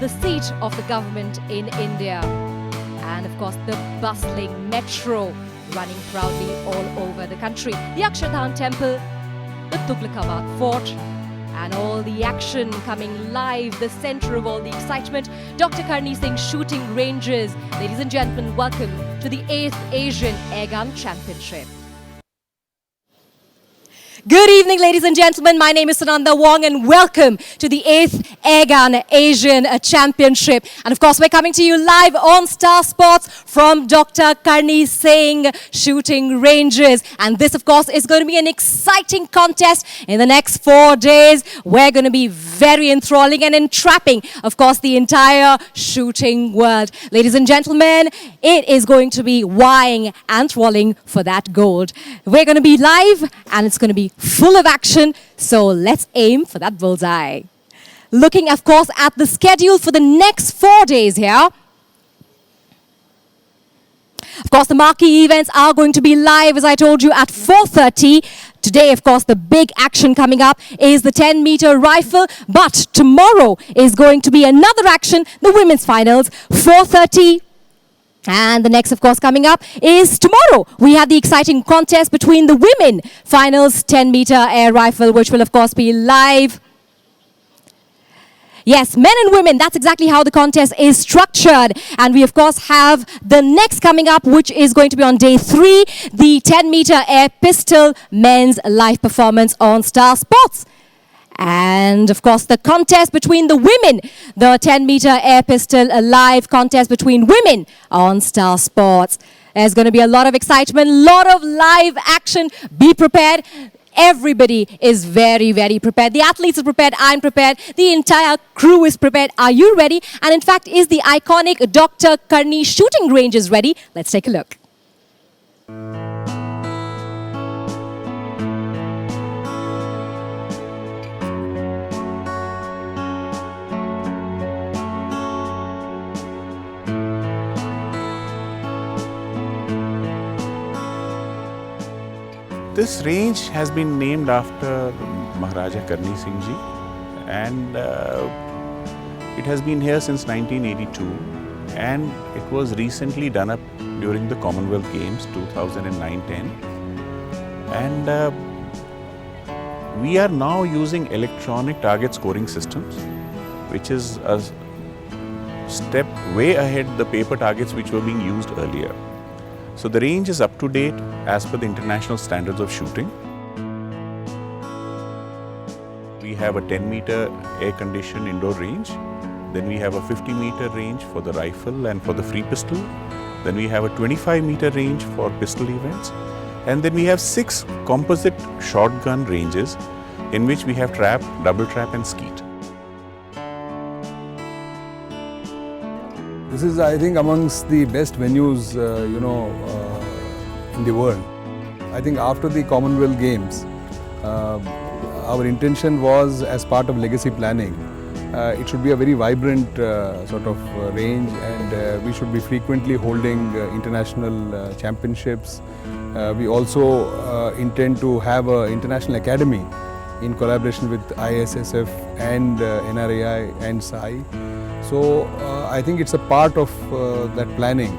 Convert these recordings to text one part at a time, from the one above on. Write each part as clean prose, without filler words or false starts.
the seat of the government in India. And of course, the bustling metro running proudly all over the country. The Akshardhan Temple, the Tughlaqabad Fort, and all the action coming live, the center of all the excitement, Dr. Karni Singh shooting ranges. Ladies and gentlemen, welcome to the 8th Asian Airgun Championship. Good evening, ladies and gentlemen. My name is Sunanda Wong and welcome to the 8th Airgun Asian Championship. And of course, we're coming to you live on Star Sports from Dr. Karni Singh Shooting Ranges. And this, of course, is going to be an exciting contest in the next 4 days. We're going to be very enthralling and entrapping, of course, the entire shooting world. Ladies and gentlemen, it is going to be vying and trawling for that gold. We're going to be live and it's going to be full of action, so let's aim for that bullseye. Looking, of course, at the schedule for the next 4 days here. Of course, the marquee events are going to be live, as I told you, at 4:30. Today, of course, the big action coming up is the 10-meter rifle, but tomorrow is going to be another action, the women's finals, 4:30. And the next, of course, coming up is tomorrow. We have the exciting contest between the women finals 10-meter air rifle, which will, of course, be live. Yes, men and women, that's exactly how the contest is structured. And we, of course, have the next coming up, which is going to be on day 3, the 10-meter air pistol men's live performance on Star Sports. And of course, the contest between the women, the 10-meter air pistol, a live contest between women on Star Sports. There's going to be a lot of excitement, a lot of live action. Be prepared. Everybody is very, very prepared. The athletes are prepared. I'm prepared. The entire crew is prepared. Are you ready? And in fact, is the iconic Dr. Karni shooting ranges ready? Let's take a look. This range has been named after Maharaja Karni Singh Ji, and it has been here since 1982, and it was recently done up during the Commonwealth Games 2009-10, and we are now using electronic target scoring systems, which is a step way ahead the paper targets which were being used earlier. So the range is up to date as per the international standards of shooting. We have a 10-meter air-conditioned indoor range. Then we have a 50-meter range for the rifle and for the free pistol. Then we have a 25-meter range for pistol events. And then we have 6 composite shotgun ranges in which we have trap, double trap and skeet. This is, I think, amongst the best venues, in the world. I think after the Commonwealth Games, our intention was, as part of legacy planning, it should be a very vibrant sort of range, and we should be frequently holding international championships. We also intend to have an international academy in collaboration with ISSF and NRAI and SAI. So I think it's a part of that planning.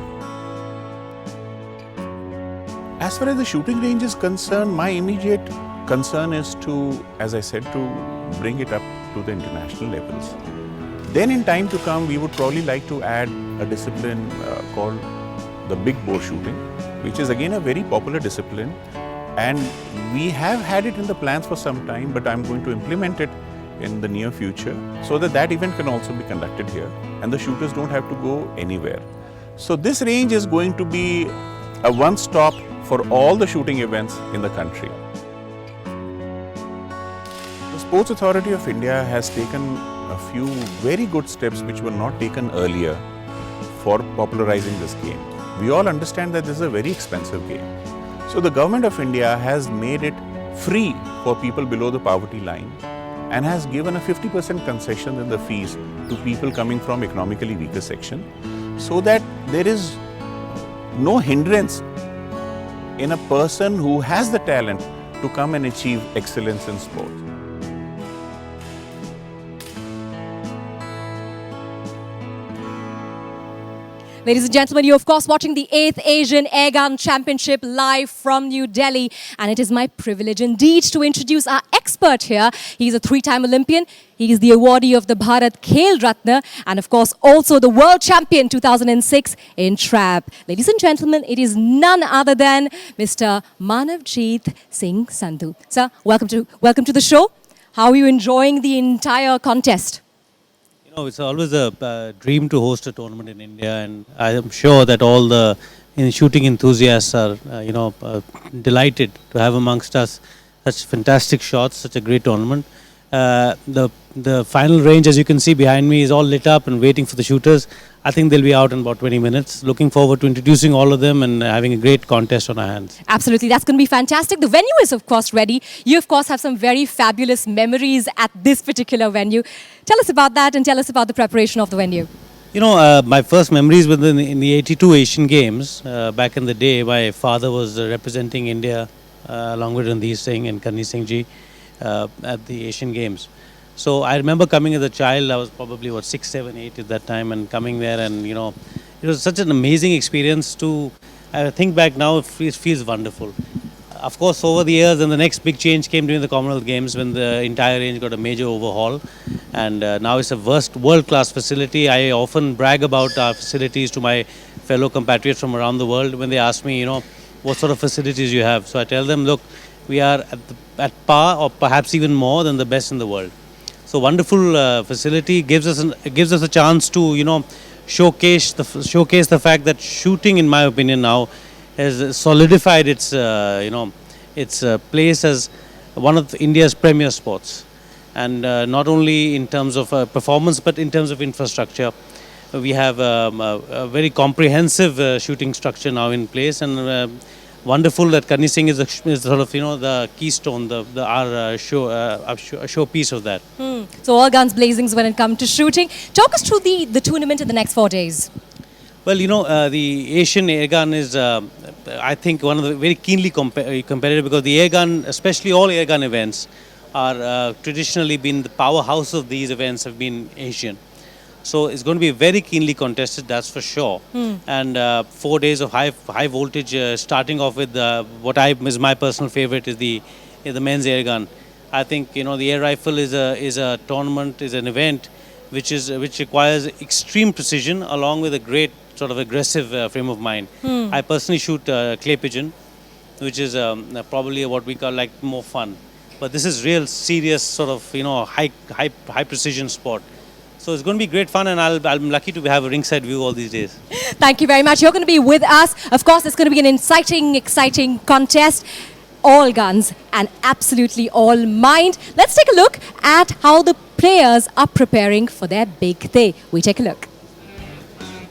As far as the shooting range is concerned, my immediate concern is to, as I said, to bring it up to the international levels. Then in time to come, we would probably like to add a discipline called the big bore shooting, which is again a very popular discipline. And we have had it in the plans for some time, but I'm going to implement it in the near future so that that event can also be conducted here and the shooters don't have to go anywhere. So this range is going to be a one-stop for all the shooting events in the country. The Sports Authority of India has taken a few very good steps which were not taken earlier for popularizing this game. We all understand that this is a very expensive game. So the Government of India has made it free for people below the poverty line and has given a 50% concession in the fees to people coming from economically weaker section, so that there is no hindrance in a person who has the talent to come and achieve excellence in sport. Ladies and gentlemen, you're of course watching the 8th Asian Airgun Championship live from New Delhi. And it is my privilege indeed to introduce our expert here. He's a 3-time Olympian. He is the awardee of the Bharat Khel Ratna and of course also the world champion 2006 in trap. Ladies and gentlemen, it is none other than Mr. Manavjit Singh Sandhu. Sir, welcome to the show. How are you enjoying the entire contest? It's always a dream to host a tournament in India, and I am sure that all the shooting enthusiasts are, delighted to have amongst us such fantastic shots, such a great tournament. The final range, as you can see behind me, is all lit up and waiting for the shooters. I think they'll be out in about 20 minutes. Looking forward to introducing all of them and having a great contest on our hands. Absolutely, that's going to be fantastic. The venue is of course ready. You of course have some very fabulous memories at this particular venue. Tell us about that and tell us about the preparation of the venue. My first memories were in the 82 Asian Games. Back in the day, my father was representing India along with Ranveer Singh and Karni Singh ji at the Asian Games. So I remember coming as a child. I was probably 6, 7, 8 at that time, and coming there, and it was such an amazing experience. I think back now, it feels wonderful. Of course, over the years, and the next big change came during the Commonwealth Games when the entire range got a major overhaul, and now it's a world-class facility. I often brag about our facilities to my fellow compatriots from around the world when they ask me, what sort of facilities you have. So I tell them, look, we are at par or perhaps even more than the best in the world. So wonderful facility gives us a chance to showcase the fact that shooting, in my opinion, now has solidified its place as one of India's premier sports, and not only in terms of performance but in terms of infrastructure. We have a very comprehensive shooting structure now in place, and wonderful that Karni Singh is sort of the keystone, our showpiece of that. So all guns blazing when it comes to shooting. Talk us through the tournament in the next 4 days. Well, the Asian Airgun is, I think, one of the very keenly competitive, because the Airgun, especially all Airgun events, are traditionally been the powerhouse of these events have been Asian. So it's going to be very keenly contested, that's for sure. And 4 days of high voltage, starting off with what is my personal favorite is the men's airgun. I think the air rifle is a tournament, is an event which requires extreme precision along with a great sort of aggressive frame of mind. I personally shoot clay pigeon, which is probably what we call like more fun. But this is real serious sort of high precision sport. So it's going to be great fun, and I'm lucky to have a ringside view all these days. Thank you very much. You're going to be with us. Of course, it's going to be an exciting contest. All guns and absolutely all mind. Let's take a look at how the players are preparing for their big day. We take a look.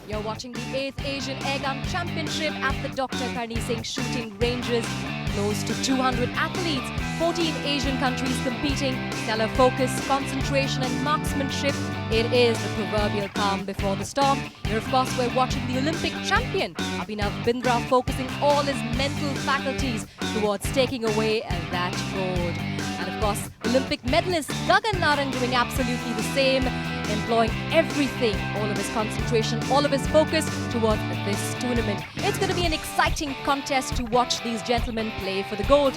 You're watching the 8th Asian Airgun Championship at the Dr. Karni Singh shooting ranges. Close to 200 athletes, 14 Asian countries competing. Stellar focus, concentration and marksmanship. It is the proverbial calm before the storm. Here, of course, we're watching the Olympic champion, Bindra, focusing all his mental faculties towards taking away that gold. And of course, Olympic medalist Gagan Narang doing absolutely the same, employing everything, all of his concentration, all of his focus towards this tournament. It's going to be an exciting contest to watch these gentlemen play for the gold.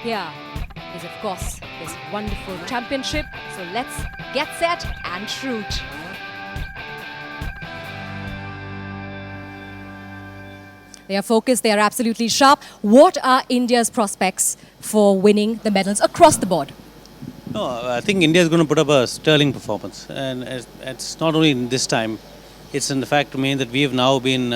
Here is, of course, this wonderful championship. So let's get set and shoot. They are focused, they are absolutely sharp. What are India's prospects for winning the medals across the board? No, I think India is going to put up a sterling performance, and it's not only in this time. It's in the fact that we have now been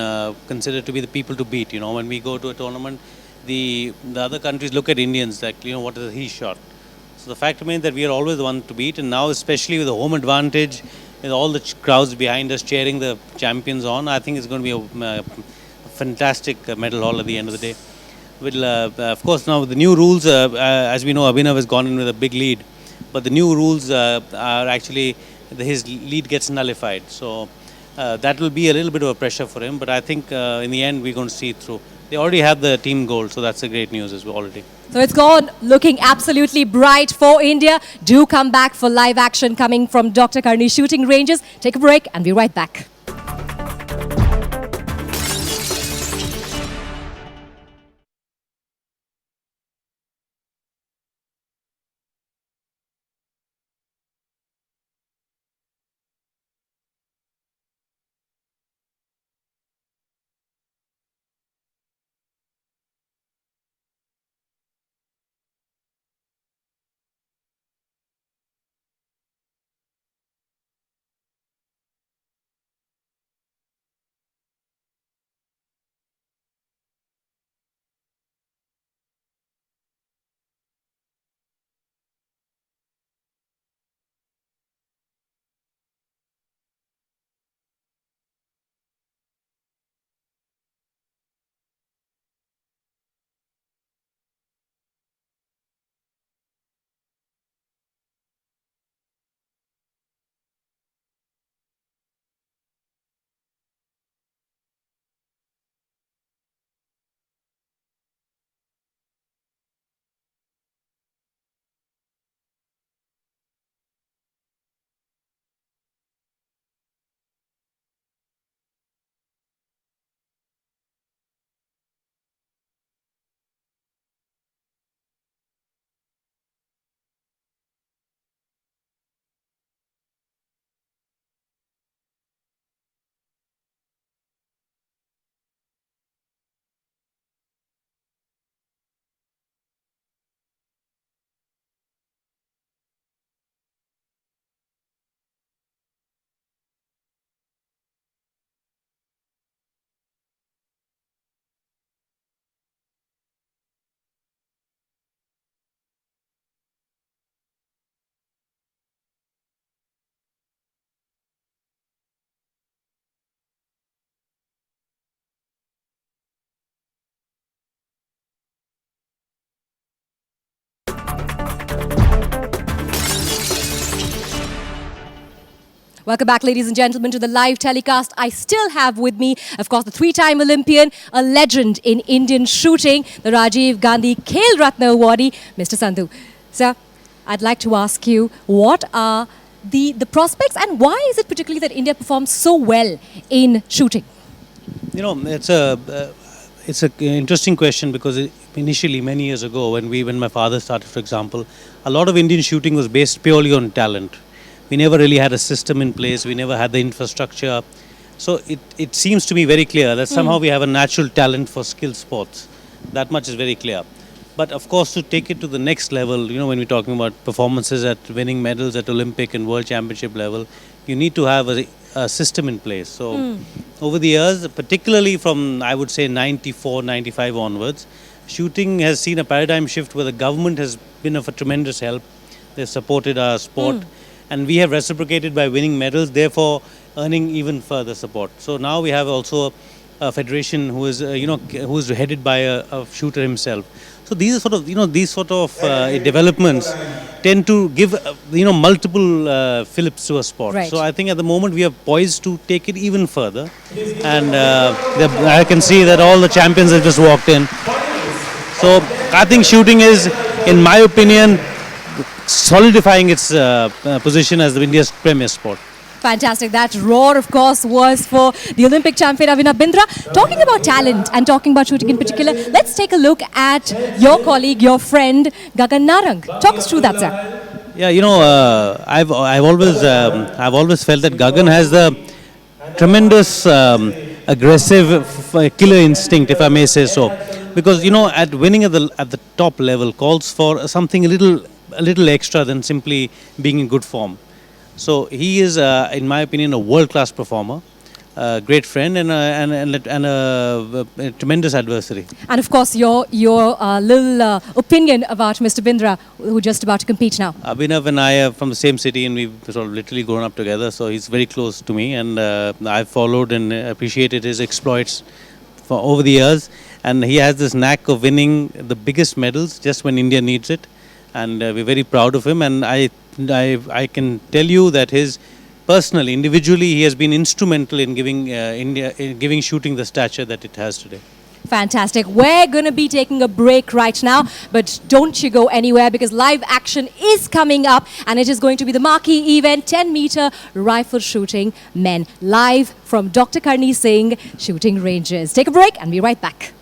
considered to be the people to beat. When we go to a tournament, the other countries look at Indians like, what is he shot. So the fact remains that we are always the one to beat, and now especially with the home advantage, with all the crowds behind us cheering the champions on, I think it's going to be a fantastic medal haul at the end of the day. Of course, now with the new rules, as we know, Abhinav has gone in with a big lead, but the new rules are actually, his lead gets nullified. So that will be a little bit of a pressure for him, but I think in the end we're going to see it through. They already have the team gold, so that's a great news as well already. So it's gone looking absolutely bright for India. Do come back for live action coming from Dr. Karni shooting ranges. Take a break and be right back. Welcome back, ladies and gentlemen, to the live telecast. I still have with me, of course, the three-time Olympian, a legend in Indian shooting, the Rajiv Gandhi Khel Ratna awardee, Mr. Sandhu. Sir, I'd like to ask you, what are the prospects and why is it particularly that India performs so well in shooting? You know, it's an interesting question because initially, many years ago, when my father started, for example, a lot of Indian shooting was based purely on talent. We never really had a system in place. We never had the infrastructure. So it seems to me very clear that somehow we have a natural talent for skill sports. That much is very clear. But of course, to take it to the next level, you know, when we're talking about performances at winning medals at Olympic and World Championship level, you need to have a system in place. So over the years, particularly from, I would say, 94, 95 onwards, shooting has seen a paradigm shift where the government has been of a tremendous help. They've supported our sport. And we have reciprocated by winning medals, therefore earning even further support. So now we have also a federation who is, who is headed by a shooter himself. So these are sort of, developments tend to give, multiple fillip to a sport. Right. So I think at the moment we are poised to take it even further. And I can see that all the champions have just walked in. So I think shooting is, in my opinion, solidifying its position as India's premier sport. Fantastic. That roar, of course, was for the Olympic champion Avina Bindra. Talking about talent and talking about shooting in particular, let's take a look at your colleague, your friend, Gagan Narang. Talk us through that, sir. Yeah, I've always felt that Gagan has the tremendous aggressive killer instinct, if I may say so, because at winning at the top level calls for something a little extra than simply being in good form. So he is, in my opinion, a world-class performer, a great friend, and a tremendous adversary. And of course, your little opinion about Mr. Bindra, who's just about to compete now. Abhinav and I are from the same city, and we've sort of literally grown up together. So he's very close to me, and I've followed and appreciated his exploits for over the years. And he has this knack of winning the biggest medals just when India needs it. And we're very proud of him, and I can tell you that personally, individually, he has been instrumental in giving giving shooting the stature that it has today. Fantastic. We're going to be taking a break right now, but don't you go anywhere because live action is coming up and it is going to be the marquee event, 10-meter rifle shooting men, live from Dr. Karni Singh Shooting Ranges. Take a break and be right back.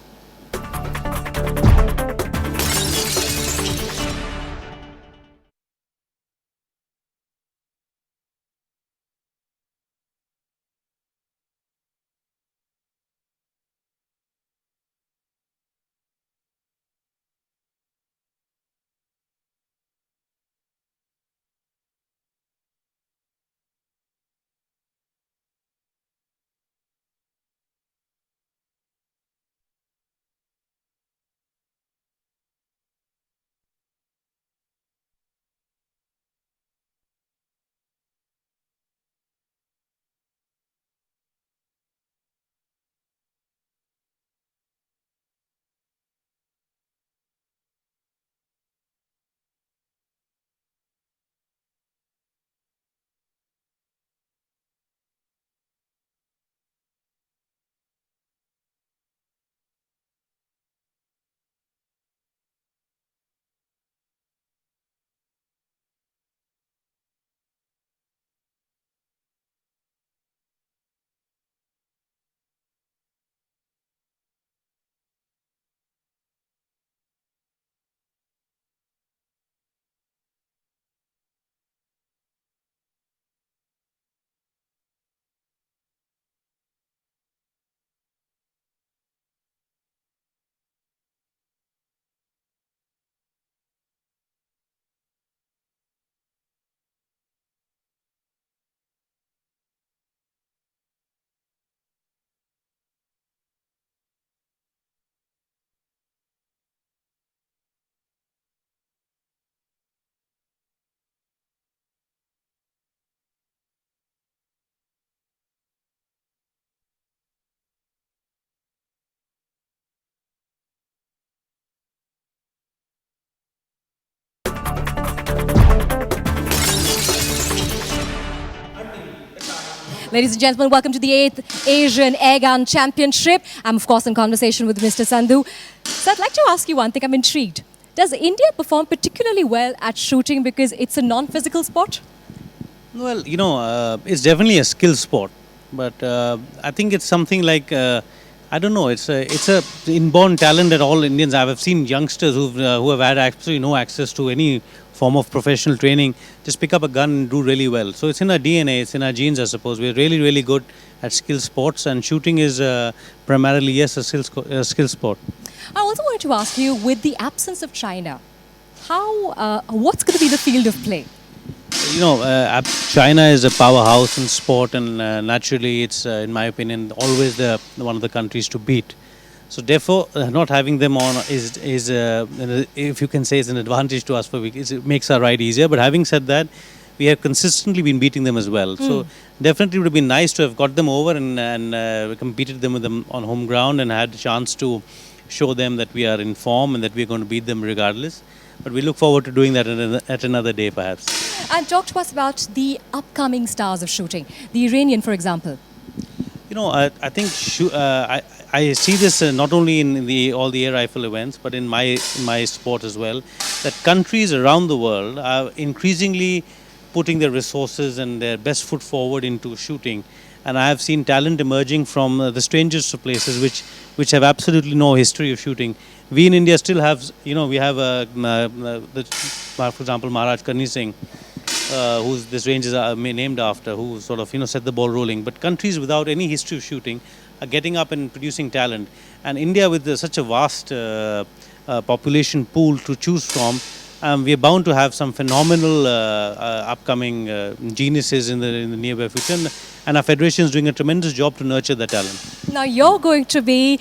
Ladies and gentlemen, welcome to the 8th Asian Airgun Championship. I'm, of course, in conversation with Mr. Sandhu. So I'd like to ask you one thing. I'm intrigued. Does India perform particularly well at shooting because it's a non-physical sport? Well, it's definitely a skill sport, but I think it's something like I don't know. It's a inborn talent that all Indians have. I've seen youngsters who have had absolutely no access to any form of professional training just pick up a gun and do really well. So it's in our DNA, it's in our genes, I suppose. We're really, really good at skill sports, and shooting is primarily, yes, a skill sport. I also wanted to ask you, with the absence of China, what's going to be the field of play? China is a powerhouse in sport, and naturally it's, in my opinion, always one of the countries to beat. So therefore, not having them on is if you can say, is an advantage to us. It makes our ride easier. But having said that, we have consistently been beating them as well. So definitely it would have been nice to have got them over and competed with them on home ground and had a chance to show them that we are in form and that we are going to beat them regardless. But we look forward to doing that at another day, perhaps. And talk to us about the upcoming stars of shooting. The Iranian, for example. I think I see this not only in all the air rifle events, but in my sport as well, that countries around the world are increasingly putting their resources and their best foot forward into shooting. And I have seen talent emerging from the strangest of places which have absolutely no history of shooting. We in India still have, we have, for example, Maharaj Karni Singh, whose this range is named after, who sort of, set the ball rolling. But countries without any history of shooting are getting up and producing talent. And India, with such a vast population pool to choose from, we are bound to have some phenomenal upcoming geniuses in the nearby future. And our federation is doing a tremendous job to nurture the talent. Now you're going to be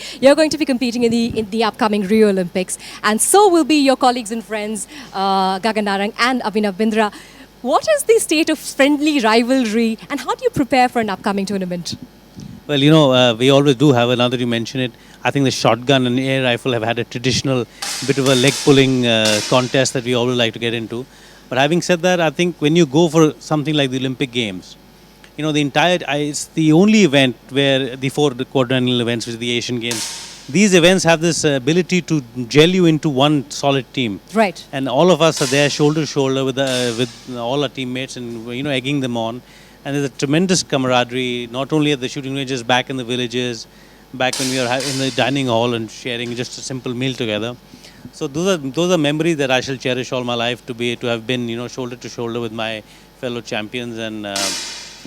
competing in the upcoming Rio Olympics, and so will be your colleagues and friends Gagan Narang and Abhinav Bindra. What is the state of friendly rivalry, and how do you prepare for an upcoming tournament? Well, we always do have, another you mention it, I think the shotgun and air rifle have had a traditional bit of a leg pulling contest that we always like to get into. But having said that, I think when you go for something like the Olympic Games, it's the only event where the 4 quadrennial events, which is the Asian Games, these events have this ability to gel you into one solid team. Right. And all of us are there shoulder to shoulder with all our teammates and, egging them on. And there's a tremendous camaraderie, not only at the shooting ranges, back in the villages, back when we were in the dining hall and sharing just a simple meal together. So those are memories that I shall cherish all my life, to have been, shoulder to shoulder with my fellow champions and,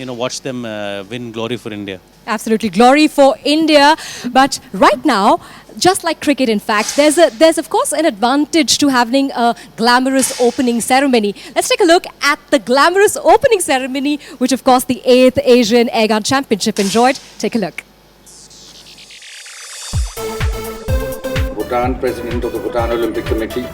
watch them win glory for India. Absolutely, glory for India. But right now, just like cricket, in fact, there's of course an advantage to having a glamorous opening ceremony. Let's take a look at the glamorous opening ceremony, which of course the 8th Asian Airgun Championship enjoyed. Take a look. Bhutan, President of the Bhutan Olympic Committee.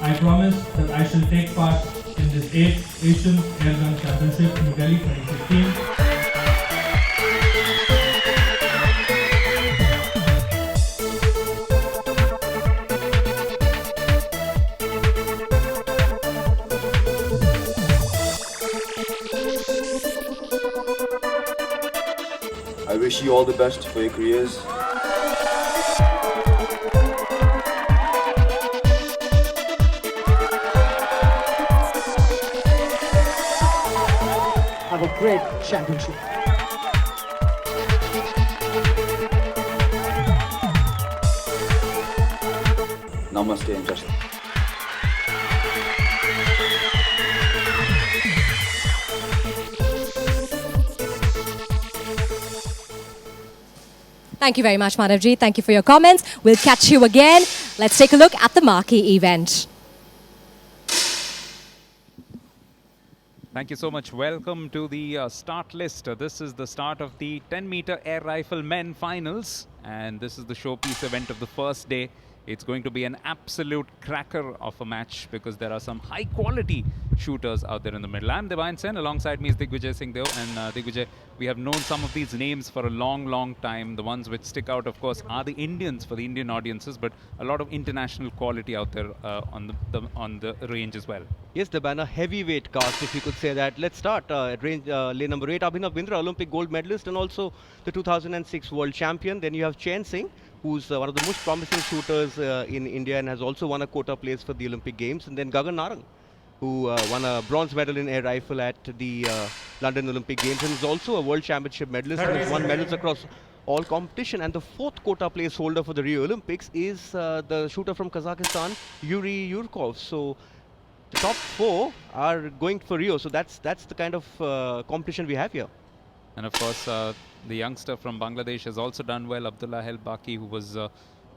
I promise that I shall take part in this 8th Asian Airgun Championship in Delhi 2015. I wish you all the best for your careers. Have a great championship. Namaste and just. Thank you very much, Manavjit. Thank you for your comments. We'll catch you again. Let's take a look at the marquee event. Thank you so much. Welcome to the start list. This is the start of the 10-meter air rifle men finals, and this is the showpiece event of the first day. It's going to be an absolute cracker of a match because there are some high-quality shooters out there in the middle. I'm Devayan Sen. Alongside me is Digvijay Singh Deo. And Digvijay, we have known some of these names for a long, long time. The ones which stick out, of course, are the Indians for the Indian audiences, but a lot of international quality out there on the range as well. Yes, Deban, a heavyweight cast, if you could say that. Let's start at range lane number 8, Abhinav Bindra, Olympic gold medalist and also the 2006 world champion. Then you have Chain Singh, who's one of the most promising shooters in India and has also won a quota place for the Olympic Games. And then Gagan Narang, who won a bronze medal in air rifle at the London Olympic Games and is also a world championship medalist and has won medals across all competition. And the fourth quota place holder for the Rio Olympics is the shooter from Kazakhstan, Yuri Yurkov. So the top 4 are going for Rio. So that's the kind of competition we have here. And of course, the youngster from Bangladesh has also done well, Abdullah Helbaki, who was a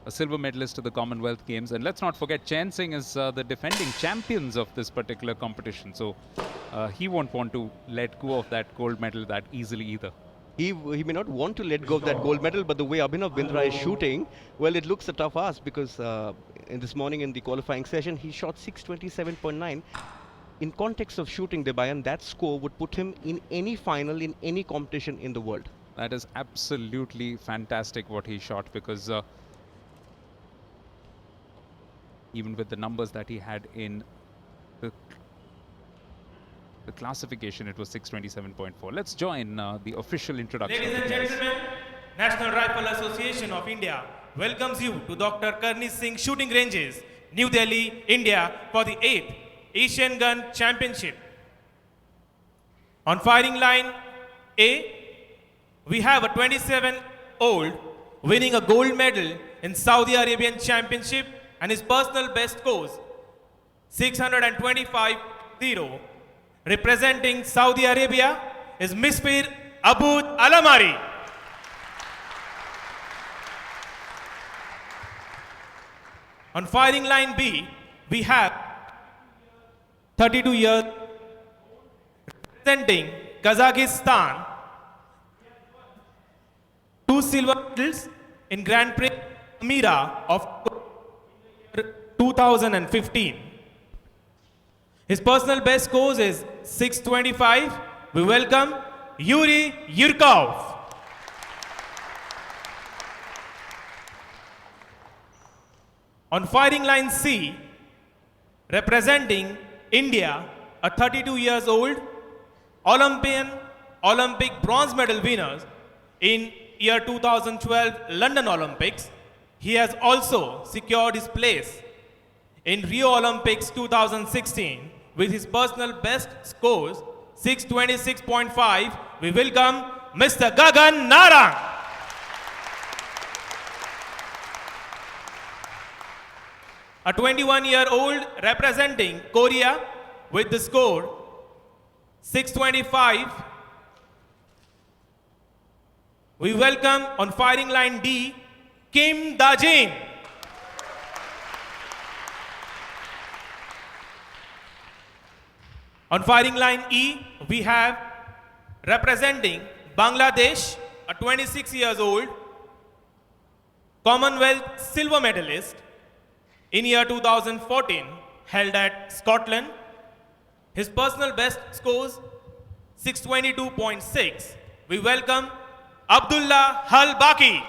silver medalist at the Commonwealth Games. And let's not forget, Chain Singh is the defending champions of this particular competition. So he won't want to let go of that gold medal that easily either. He may not want to let go of that gold medal, but the way Abhinav Bindra is shooting, well, it looks a tough ask because in this morning in the qualifying session, he shot 627.9. In context of shooting, Debayan, that score would put him in any final, in any competition in the world. That is absolutely fantastic what he shot because even with the numbers that he had in the classification, it was 627.4. Let's join the official introduction. Ladies and gentlemen, National Rifle Association of India welcomes you to Dr. Karni Singh Shooting Ranges, New Delhi, India for the 8th Asian Gun Championship. On firing line A, we have a 27-year-old winning a gold medal in Saudi Arabian Championship and his personal best scores 625.0. Representing Saudi Arabia is Misfir Aboud Alamari. On firing line B, we have 32 years representing Kazakhstan, 2 silver medals in Grand Prix Amira of 2015. His personal best scores is 625. We welcome Yuri Yurkov. On firing line C, representing India, a 32 years old Olympic bronze medal winner in year 2012 London Olympics. He has also secured his place in Rio Olympics 2016 with his personal best scores 626.5. We welcome Mr. Gagan Narang. A 21-year-old representing Korea with the score 625. We welcome on firing line D, Kim Dajin. On firing line E, we have representing Bangladesh, a 26 years old Commonwealth silver medalist in year 2014 held at Scotland. His personal best scores 622.6. We welcome Abdullah Halbaki.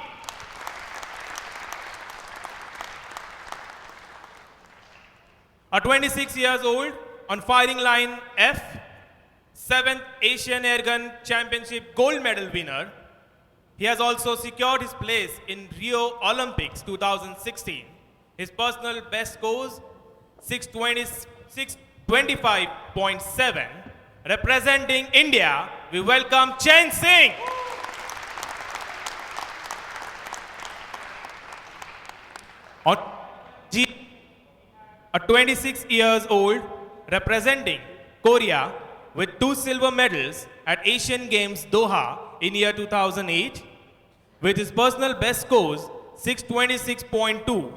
A 26 years old on firing line F, 7th Asian Airgun Championship gold medal winner. He has also secured his place in Rio Olympics 2016. His personal best scores 625.7. Representing India, we welcome Chain Singh. On G, a 26 years old representing Korea with 2 silver medals at Asian Games Doha in year 2008 with his personal best scores 626.2.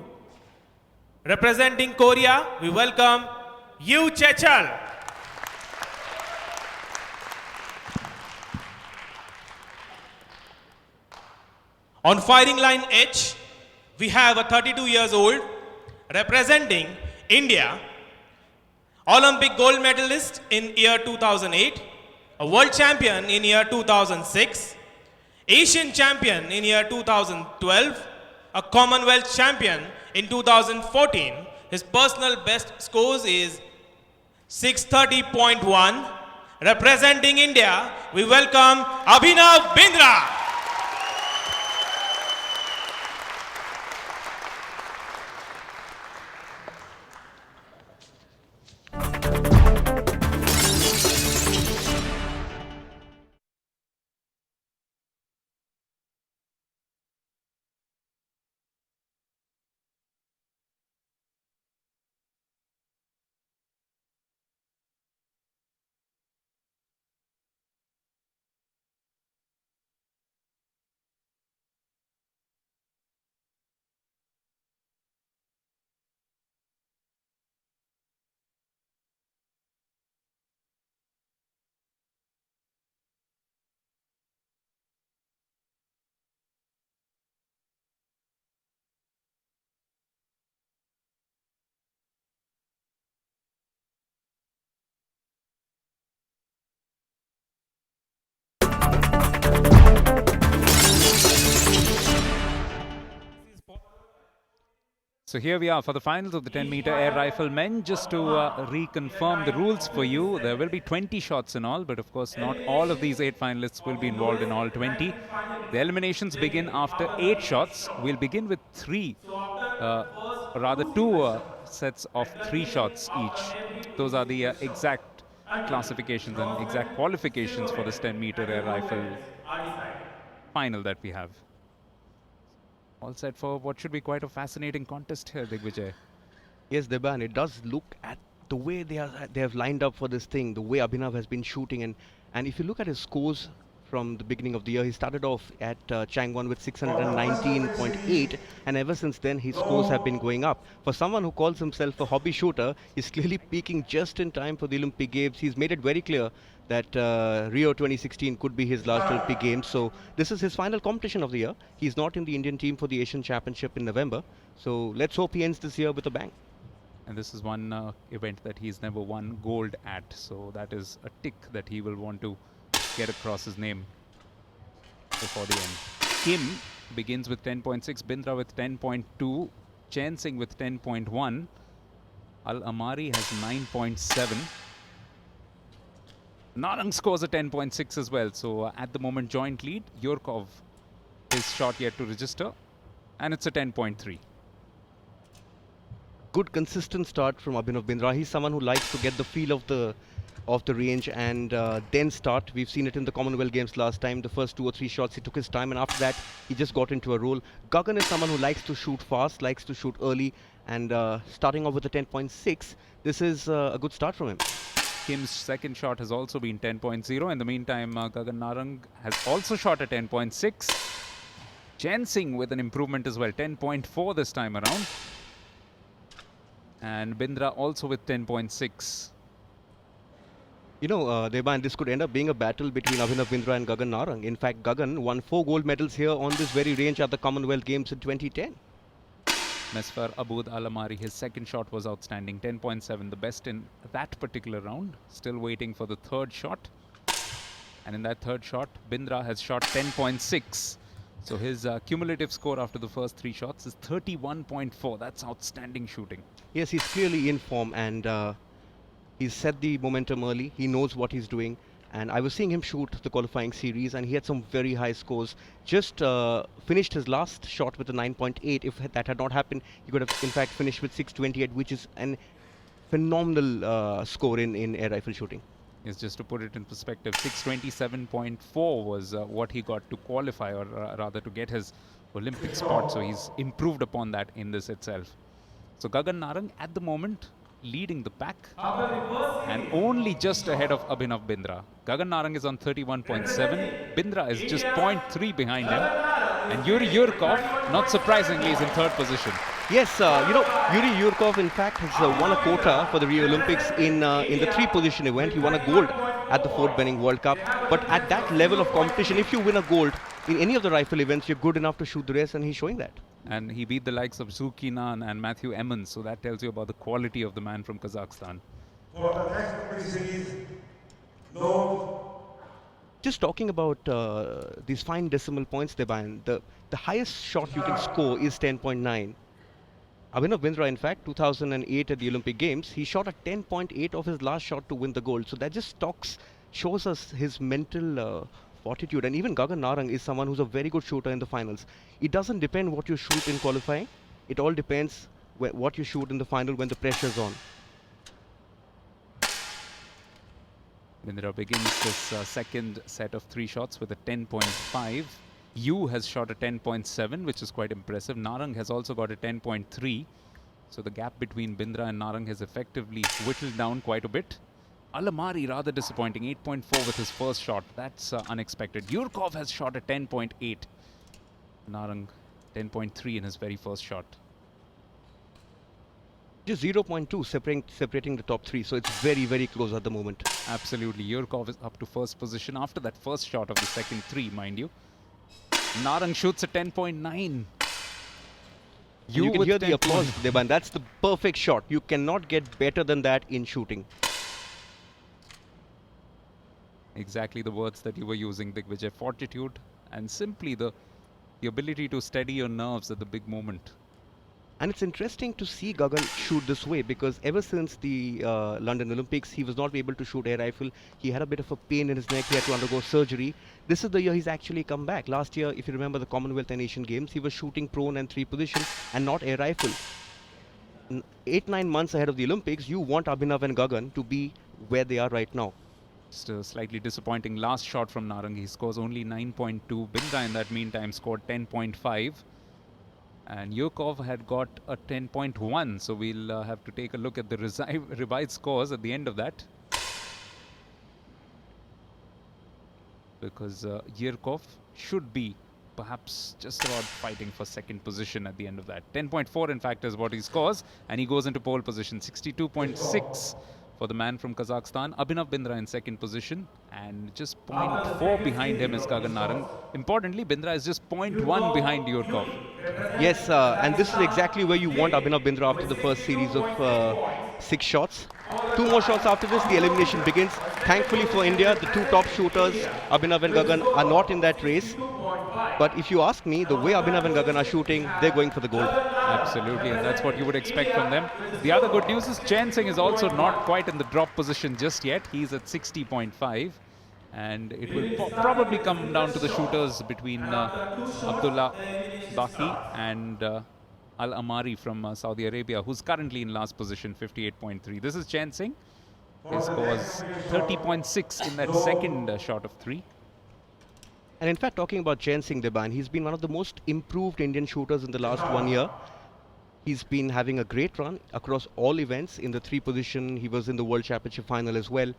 Representing Korea, we welcome Yu Chechal. On firing line H, we have a 32 years old representing India, Olympic gold medalist in year 2008, a world champion in year 2006, Asian champion in year 2012, a Commonwealth champion in 2014. His personal best scores is 630.1. Representing India, we welcome Abhinav Bindra. So here we are for the finals of the 10-meter air rifle men. Just to reconfirm the rules for you, there will be 20 shots in all, but of course not all of these 8 finalists will be involved in all 20. The eliminations begin after 8 shots. We'll begin with 2 sets of 3 shots each. Those are the exact classifications and exact qualifications for this 10-meter air rifle final that we have. All set for what should be quite a fascinating contest here, Digvijay. Yes, Deban, it does look at the way they have lined up for this thing, the way Abhinav has been shooting, and if you look at his scores from the beginning of the year, he started off at Changwon with 619.8, and ever since then his scores have been going up. For someone who calls himself a hobby shooter, he's clearly peaking just in time for the Olympic Games. He's made it very clear that Rio 2016 could be his last Olympic Games. So this is his final competition of the year. He's not in the Indian team for the Asian Championship in November. So let's hope he ends this year with a bang. And this is one event that he's never won gold at. So that is a tick that he will want to get across his name before the end. Kim begins with 10.6, Bindra with 10.2, Chen Singh with 10.1, Al Amari has 9.7. Narang scores a 10.6 as well. So at the moment, joint lead. Yurkov, his shot yet to register, and it's a 10.3. Good consistent start from Abhinav Bindra. He's someone who likes to get the feel of the range and then start. We've seen it in the Commonwealth Games last time. The first 2 or 3 shots he took his time, and after that he just got into a roll. Gagan is someone who likes to shoot fast, likes to shoot early, and starting off with a 10.6, this is a good start from him. Kim's second shot has also been 10.0. In the meantime, Gagan Narang has also shot a 10.6. Chen Singh with an improvement as well, 10.4 this time around. And Bindra also with 10.6. You know, Deban, this could end up being a battle between Abhinav Bindra and Gagan Narang. In fact, Gagan won 4 gold medals here on this very range at the Commonwealth Games in 2010. Mesfar Aboud Alamari, his second shot was outstanding, 10.7, the best in that particular round. Still waiting for the third shot. And in that third shot, Bindra has shot 10.6. So his cumulative score after the first 3 shots is 31.4. That's outstanding shooting. Yes, he's clearly in form, and he's set the momentum early. He knows what he's doing. And I was seeing him shoot the qualifying series, and he had some very high scores. Just finished his last shot with a 9.8. If that had not happened, he could have in fact finished with 628, which is an phenomenal score in air rifle shooting. Yes, just to put it in perspective, 627.4 was what he got to qualify, or rather to get his Olympic spot. So he's improved upon that in this itself. So Gagan Narang at the moment leading the pack and only just ahead of Abhinav Bindra. Gagan Narang is on 31.7. Bindra is just 0.3 behind him. And Yuri Yurkov, not surprisingly, is in third position. Yes, Yuri Yurkov in fact has won a quota for the Rio Olympics in the 3-position event. He won a gold at the Fort Benning World Cup. But at that level of competition, if you win a gold in any of the rifle events, you're good enough to shoot the race, and he's showing that. And he beat the likes of Zukinan and Matthew Emmons, so that tells you about the quality of the man from Kazakhstan. For the next series, no. Just talking about these fine decimal points, Deban, the highest shot you can score is 10.9. Abhinav Bindra, in fact, 2008 at the Olympic Games, he shot a 10.8 of his last shot to win the gold. So that just shows us his mental fortitude. And even Gagan Narang is someone who's a very good shooter in the finals. It doesn't depend what you shoot in qualifying. It all depends what you shoot in the final when the pressure's on. Bindra begins this second set of 3 shots with a 10.5. Yu has shot a 10.7, which is quite impressive. Narang has also got a 10.3. So the gap between Bindra and Narang has effectively whittled down quite a bit. Alamari rather disappointing, 8.4 with his first shot. That's unexpected. Yurkov has shot a 10.8. Narang 10.3 in his very first shot. Just 0.2 separating the top 3, so it's very, very close at the moment. Absolutely. Yurkov is up to first position after that first shot of the second 3, mind you. Narang shoots a 10.9. You can hear the applause, Deban. That's the perfect shot. You cannot get better than that in shooting. Exactly the words that you were using, Digvijay. Fortitude and simply the ability to steady your nerves at the big moment. And it's interesting to see Gagan shoot this way, because ever since the London Olympics, he was not able to shoot air rifle. He had a bit of a pain in his neck. He had to undergo surgery. This is the year he's actually come back. Last year, if you remember the Commonwealth and Asian Games, he was shooting prone and 3-position and not air rifle. 8-9 months ahead of the Olympics, you want Abhinav and Gagan to be where they are right now. Just a slightly disappointing last shot from Narang. He scores only 9.2. Bindra in that meantime scored 10.5. And Yurkov had got a 10.1. So we'll have to take a look at the revised scores at the end of that. Because Yurkov should be perhaps just about fighting for second position at the end of that. 10.4 in fact is what he scores. And he goes into pole position. 62.6. for the man from Kazakhstan. Abhinav Bindra in second position, and just 0.4 behind him is Gagan Narang. Importantly, Bindra is just 0.1 behind Yurkov. Yes, and this is exactly where you want Abhinav Bindra after the first series of 6 shots. 2 more shots after this, the elimination begins. Thankfully for India, the 2 top shooters, Abhinav and Gagan, are not in that race. But if you ask me, the way Abhinav and Gagan are shooting, they're going for the gold. Absolutely, and that's what you would expect from them. The other good news is Chen Singh is also not quite in the drop position just yet. He's at 60.5. And it will probably come down to the shooters between Abdullah Baki and Al Amari from Saudi Arabia, who's currently in last position, 58.3. This is Chen Singh. He scores 30.6 in that second shot of 3. And in fact, talking about Chen Singh Deban, he's been one of the most improved Indian shooters in the last 1 year. He's been having a great run across all events. In the 3-position, he was in the World Championship final as well.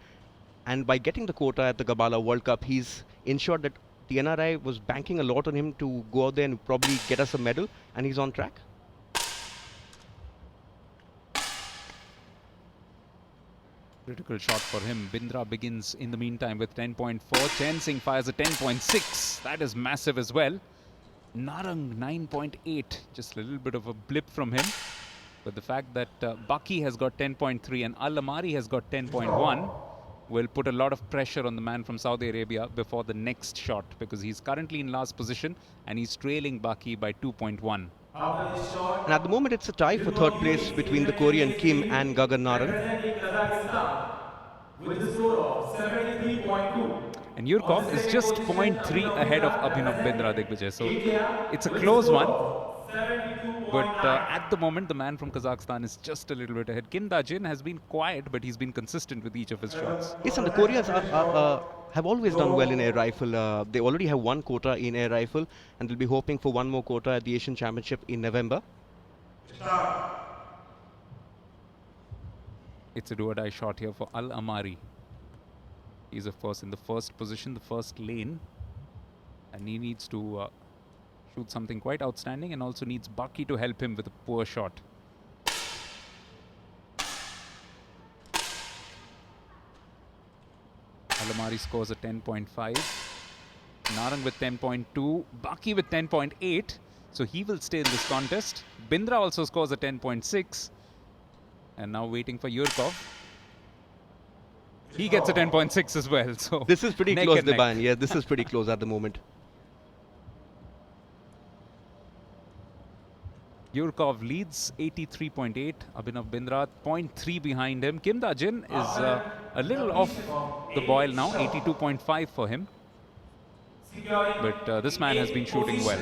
And by getting the quota at the Gabala World Cup, he's ensured that the NRI was banking a lot on him to go out there and probably get us a medal, and he's on track. Critical shot for him. Bindra begins in the meantime with 10.4. Chen Singh fires a 10.6. That is massive as well. Narang 9.8. Just a little bit of a blip from him. But the fact that Baki has got 10.3 and Al Amari has got 10.1 will put a lot of pressure on the man from Saudi Arabia before the next shot, because he's currently in last position and he's trailing Baki by 2.1. And at the moment, it's a tie for third place between the Korean Kim and Gagan Narang. And Yurkov is just 0.3 ahead of Abhinav Bindra, Digvijay. So it's a close one. But at the moment, the man from Kazakhstan is just a little bit ahead. Kim Da-jin has been quiet, but he's been consistent with each of his shots. Yes, and the Koreans have always done well in air rifle. They already have 1 quota in air rifle, and they'll be hoping for 1 more quota at the Asian Championship in November. It's a do-or-die shot here for Al Amari. He's of course in the first position, the first lane, and he needs to shoot something quite outstanding, and also needs Baki to help him with a poor shot. Al Amari scores a 10.5. Narang with 10.2, Baki with 10.8, so he will stay in this contest. Bindra also scores a 10.6, and now waiting for Yurkov. He gets a 10.6 as well. So this is pretty neck close, and neck. Devan. Yeah, this is pretty close at the moment. Yurkov leads 83.8. Abhinav Bindra 0.3 behind him. Kim Da-jin is a little off the boil now, 82.5 for him. But this man has been shooting well.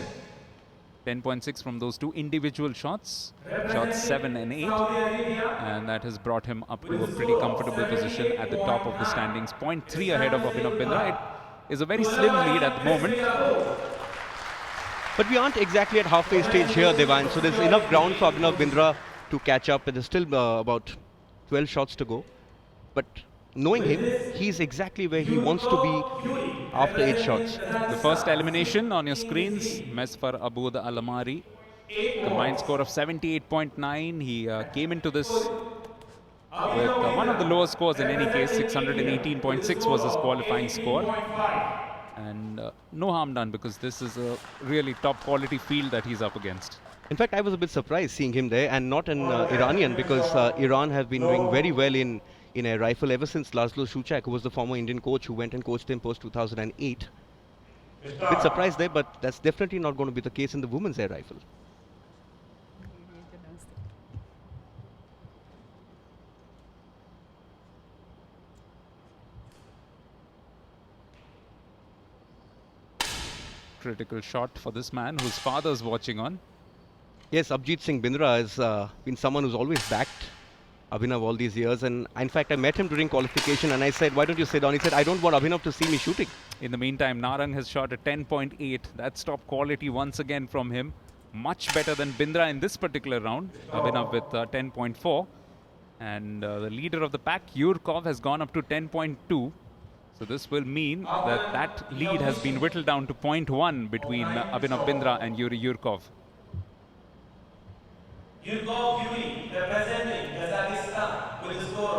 10.6 from those two individual shots, shots 7 and 8, and that has brought him up to a pretty comfortable position at the top of the standings. 0.3 ahead of Abhinav Bindra. It is a very slim lead at the moment. But we aren't exactly at halfway stage here, Devan. So there's enough ground for Abhinav Bindra to catch up. There's still about 12 shots to go. But knowing him, he's exactly where he wants to be after 8 shots. The first elimination on your screens, Mesfar Aboud Al Amari. Combined score of 78.9. He came into this with one of the lowest scores in any case. 618.6 was his qualifying score. And no harm done, because this is a really top quality field that he's up against. In fact, I was a bit surprised seeing him there, and not an Iranian, because Iran have been doing very well in air rifle ever since Laszlo Shuchak, who was the former Indian coach who went and coached him post 2008. Bit surprised there, but that's definitely not going to be the case in the women's air rifle. Critical shot for this man whose father's watching on. Yes, Manavjit Singh Bindra has been someone who's always backed Abhinav all these years, and in fact I met him during qualification and I said, why don't you sit down? He said, I don't want Abhinav to see me shooting. In the meantime, Narang has shot a 10.8. That's top quality once again from him. Much better than Bindra in this particular round. Abhinav with 10.4. And the leader of the pack, Yurkov, has gone up to 10.2. So this will mean that that lead has been whittled down to 0.1 between Abhinav Bindra and Yuri Yurkov. The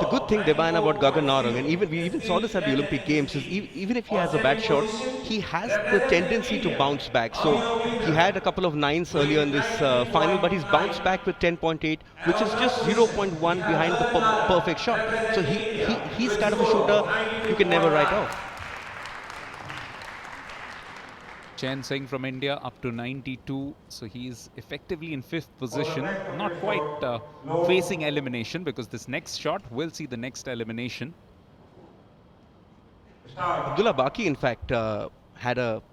good thing, Devan, about Gagan Narang, and we even saw this at the Olympic Games, is even if he has a bad shot, he has the tendency to bounce back. So he had a couple of 9s earlier in this final, but he's bounced back with 10.8, which is just 0.1 behind the perfect shot. So he's kind of a shooter you can never write off. Chen Singh from India up to 92, so he's effectively in 5th position. Not quite facing elimination, because this next shot will see the next elimination. Abdullah Baki, in fact, had a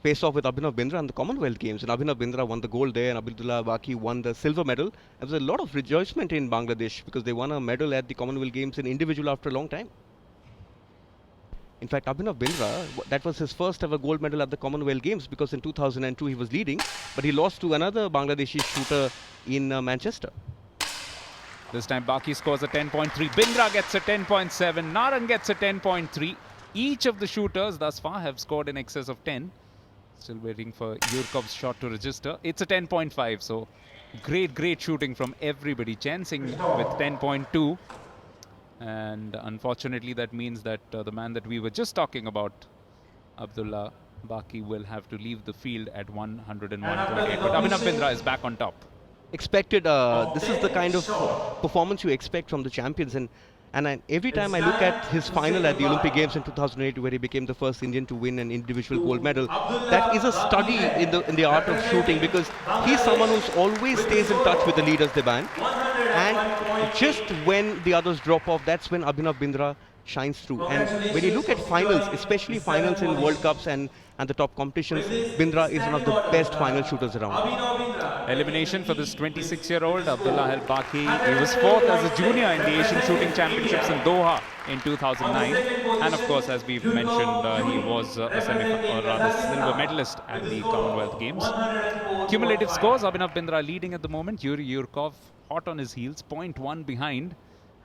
face-off with Abhinav Bindra in the Commonwealth Games, and Abhinav Bindra won the gold there, and Abdullah Baki won the silver medal. There was a lot of rejoicement in Bangladesh because they won a medal at the Commonwealth Games in individual after a long time. In fact, Abhinav Bindra, that was his first ever gold medal at the Commonwealth Games, because in 2002 he was leading, but he lost to another Bangladeshi shooter in Manchester. This time Baki scores a 10.3, Bindra gets a 10.7, Narang gets a 10.3. Each of the shooters thus far have scored in excess of 10. Still waiting for Yurkov's shot to register. It's a 10.5, so great shooting from everybody. Chen Singh with 10.2. And unfortunately, that means that the man that we were just talking about, Abdullah Baki, will have to leave the field at 101.8. But Abhinav Bindra is back on top. Expected, this is the kind of performance you expect from the champions. And every time I look at his final at the Olympic Games in 2008, where he became the first Indian to win an individual gold medal, that is a study in the art of shooting, because he's someone who's always stays in touch with the leaders, Devan. And just when the others drop off, that's when Abhinav Bindra shines through. And when you look at finals, especially finals in World Cups and the top competitions, Bindra is one of the best final shooters around. Elimination for this 26-year-old Abdullah Al Baki. He was 4th as a junior in the Asian Shooting Championships in Doha in 2009. And of course, as we've mentioned, he was a silver medalist at the Commonwealth Games. Cumulative scores, Abhinav Bindra leading at the moment. Yuri Yurkov hot on his heels, 0.1 behind.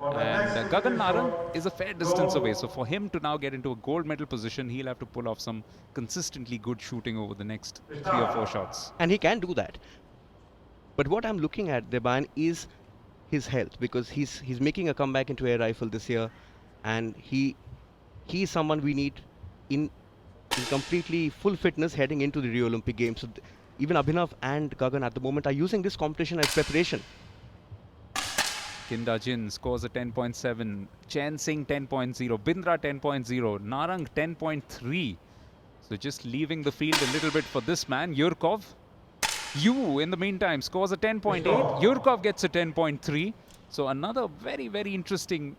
And Gagan Narang is a fair distance away. So for him to now get into a gold medal position, he'll have to pull off some consistently good shooting over the next 3 or 4 shots. And he can do that. But what I'm looking at, Deban, is his health, because he's making a comeback into air rifle this year, and he's someone we need in completely full fitness heading into the Rio Olympic Games. So even Abhinav and Gagan at the moment are using this competition as preparation. Kinda Jin scores a 10.7, Chen Singh 10.0, Bindra 10.0, Narang 10.3. So just leaving the field a little bit for this man, Yurkov. Yu, in the meantime, scores a 10.8, Yurkov gets a 10.3. So another very, very interesting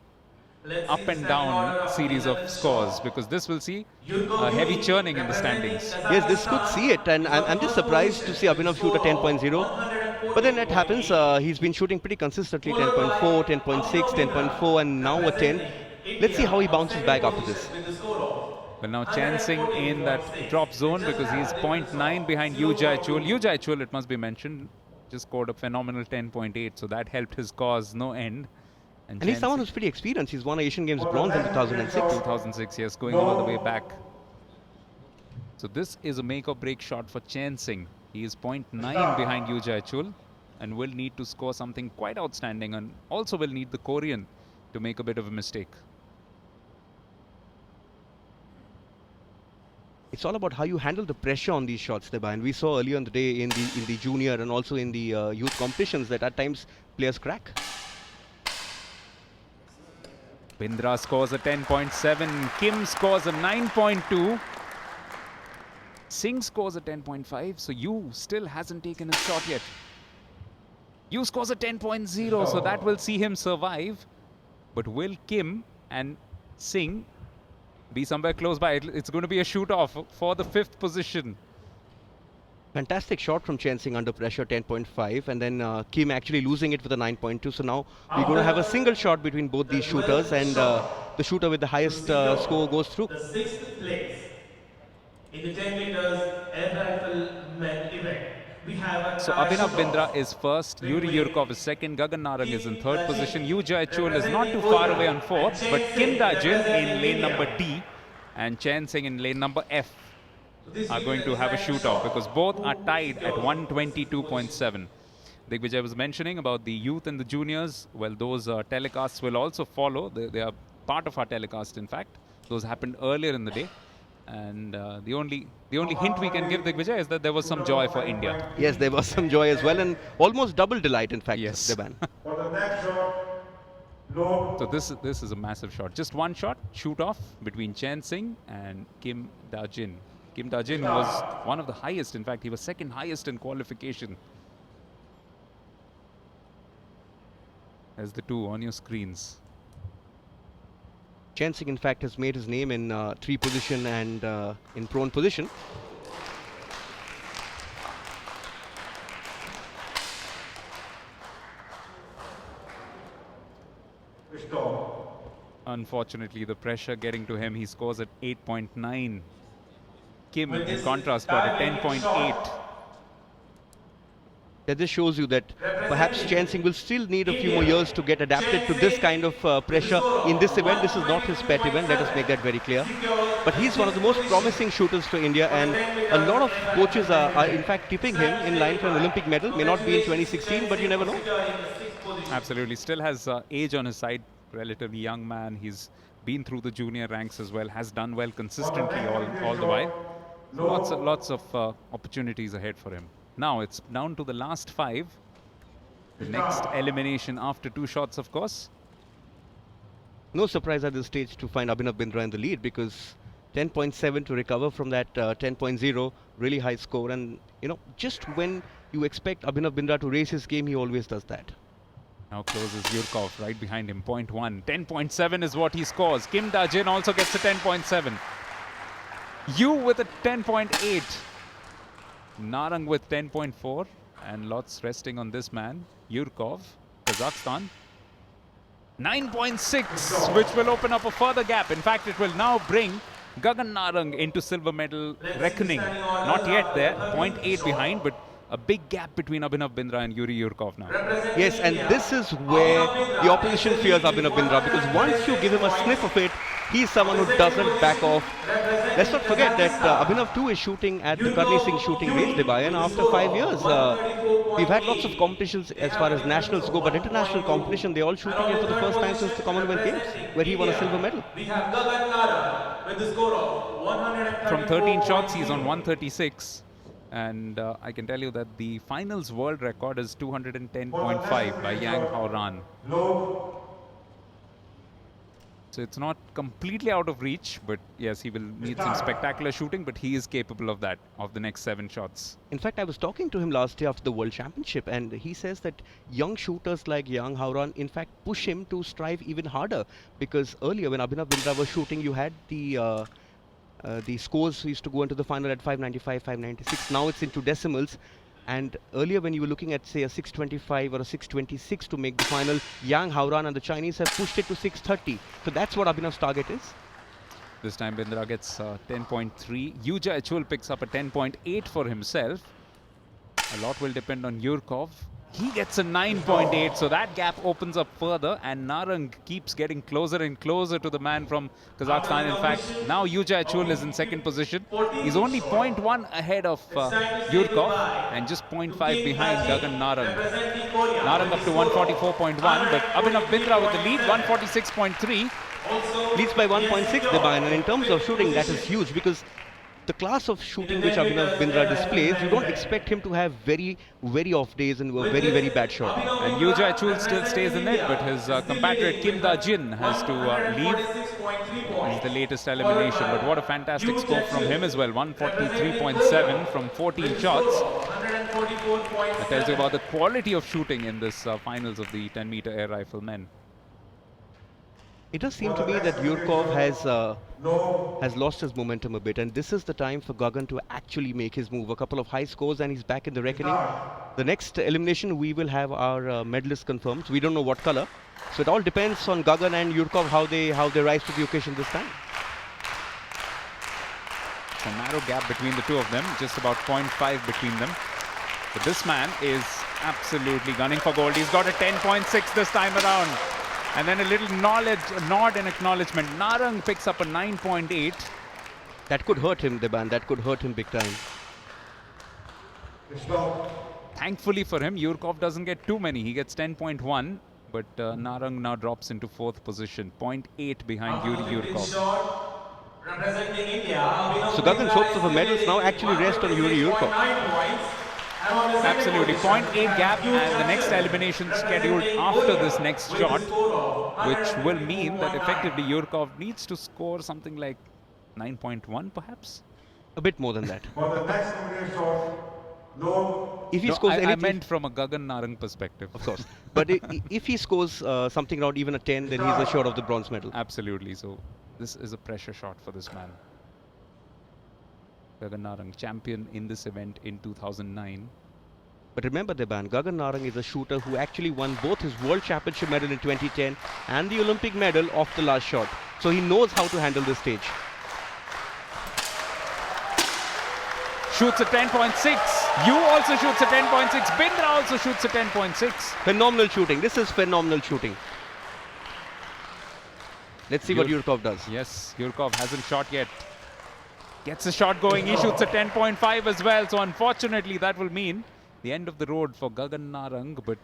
up and down series of scores, because this will see a heavy churning in the standings. Yes, this could see it, and I'm just surprised to see Abhinav shoot a 10.0. But then it happens, he's been shooting pretty consistently, 10.4, 10.6, 10.4, and now a 10. Let's see how he bounces back after this. Well, now Chen Singh in that drop zone, because he's 0.9 behind Yu Jaichul. Yu Jaichul, it must be mentioned, just scored a phenomenal 10.8, so that helped his cause no end. And he's someone who's pretty experienced. He's won Asian Games bronze in 2006. 2006, yes, going all the way back. So this is a make or break shot for Chen Singh. He is 0.9 behind Yu Jaichul and will need to score something quite outstanding, and also will need the Korean to make a bit of a mistake. It's all about how you handle the pressure on these shots, Deba. And we saw earlier in the day in the junior and also in the youth competitions that at times players crack. Bindra scores a 10.7, Kim scores a 9.2, Singh scores a 10.5, so Yu still hasn't taken a shot yet. Yu scores a 10.0, so that will see him survive. But will Kim and Singh be somewhere close by? It's going to be a shoot-off for the 5th position. Fantastic shot from Chen Singh under pressure, 10.5, and then Kim actually losing it with a 9.2. So now we're going to have a single shot between both these shooters, and the shooter with the highest score goes through. The 6th place in the 10 meters air rifle men event. We have So Abhinav Bindra is first, Yuri Yurkov is second, Gagan Narang is in 3rd position, Yu Jaichul is not too far away on 4th, but Kim Da-jin in lane number D and Chen Singh in lane number F are going to have a shoot-off, because both are tied at 122.7. Digvijay was mentioning about the youth and the juniors. Well, those telecasts will also follow. They are part of our telecast, in fact. Those happened earlier in the day. And the only hint we can give, Digvijay, is that there was some joy for India. Yes, there was some joy as well, and almost double delight, in fact, yes. Deban. For the next shot, low. So this is a massive shot. Just one shot, shoot-off between Chen Singh and Kim Da-jin. Kim Da-jin was one of the highest. In fact, he was 2nd highest in qualification. There's the two on your screens. Chen Singh, in fact, has made his name in 3 position and in prone position. Unfortunately, the pressure getting to him, he scores at 8.9. Kim, in contrast, got a 10.8. That just shows you that perhaps Chen Singh will still need a few more years to get adapted to this kind of pressure in this event. This is not his pet event, let us make that very clear. But he's one of the most promising shooters for India, and a lot of coaches are in fact keeping him in line for an Olympic medal. May not be in 2016, but you never know. Absolutely, still has age on his side, relatively young man. He's been through the junior ranks as well, has done well consistently all the while. So lots of opportunities ahead for him. Now it's down to the last 5. The next elimination after 2 shots, of course. No surprise at this stage to find Abhinav Bindra in the lead, because 10.7 to recover from that 10.0, really high score. And, you know, just when you expect Abhinav Bindra to raise his game, he always does that. Now closes Yurkov right behind him, 0.1. 10.7 is what he scores. Kim Da-jin also gets a 10.7. Yu with a 10.8. Narang with 10.4. And lots resting on this man, Yurkov, Kazakhstan. 9.6, which will open up a further gap. In fact, it will now bring Gagan Narang into silver medal reckoning. Not yet there, 0.8 behind, but a big gap between Abhinav Bindra and Yuri Yurkov now. Yes, and this is where the opposition fears Abhinav Bindra, because once you give him a sniff of it, he's someone who doesn't back off. Let's not forget that Abhinav too is shooting at the Karni Singh shooting range, Debayan, after 5 years. We've had lots of competitions as far as nationals go, but international competition, they're all shooting it for the first time since the Commonwealth Games, where he won a silver medal. With the score of 134 From 13 shots, he's on 136. And I can tell you that the finals world record is 210.5 by Yang Haoran. So it's not completely out of reach, but yes, he will need some spectacular shooting, but he is capable of that, of the next 7 shots. In fact, I was talking to him last year after the World Championship, and he says that young shooters like Yang Haoran, in fact, push him to strive even harder. Because earlier, when Abhinav Bindra was shooting, you had the scores used to go into the final at 595, 596. Now it's into decimals. And earlier, when you were looking at, say, a 625 or a 626 to make the final, Yang Haoran and the Chinese have pushed it to 630. So that's what Abhinav's target is. This time Bindra gets 10.3. Yuja Achul picks up a 10.8 for himself. A lot will depend on Yurkov. He gets a 9.8, so that gap opens up further, and Narang keeps getting closer and closer to the man from Kazakhstan. In fact, now Yuja Achul is in second position. He's only 0.1 ahead of Yurkov and just 0.5 behind Gagan Narang. Narang up to 144.1, but Abhinav Bindra with the lead, 146.3. Leads by 1.6, Debayan, and in terms of shooting, that is huge, because the class of shooting which Abhinav Bindra displays, you don't expect him to have very, very off days and a very, very bad shot. And Yuja Achul still stays in it, but his compatriot Kim Da-jin has to leave. He's the latest elimination, but what a fantastic score from him as well. 143.7 from 14 shots. That tells you about the quality of shooting in this finals of the 10-meter air rifle men. It does seem to me that Yurkov has lost his momentum a bit, and this is the time for Gagan to actually make his move. A couple of high scores and he's back in the reckoning. The next elimination, we will have our medalists confirmed. We don't know what color. So it all depends on Gagan and Yurkov, how they rise to the occasion this time. A narrow gap between the two of them, just about 0.5 between them. But this man is absolutely gunning for gold. He's got a 10.6 this time around. And then a little nod and acknowledgement. Narang picks up a 9.8. That could hurt him, Deban. That could hurt him big time. Thankfully for him, Yurkov doesn't get too many. He gets 10.1. But Narang now drops into 4th position. 0.8 behind Yuri Yurkov. So Gagan's hopes of a medals now actually rest on Yuri Yurkov. Absolutely, 0.8 gap, and the next elimination scheduled after this next shot, which will mean that effectively Yurkov needs to score something like 9.1 perhaps? A bit more than that. For the next elimination, If he scores anything, I meant from a Gagan Narang perspective. Of course. But if he scores something around even a 10, then he's assured of the bronze medal. Absolutely, so this is a pressure shot for this man. Gagan Narang, champion in this event in 2009. But remember, Deban, Gagan Narang is a shooter who actually won both his World Championship medal in 2010 and the Olympic medal off the last shot. So he knows how to handle this stage. Shoots a 10.6. You also shoots a 10.6. Bindra also shoots a 10.6. Phenomenal shooting. This is phenomenal shooting. Let's see what Yurkov does. Yes, Yurkov hasn't shot yet. Gets a shot going, he shoots a 10.5 as well. So unfortunately, that will mean the end of the road for Gagan Narang. But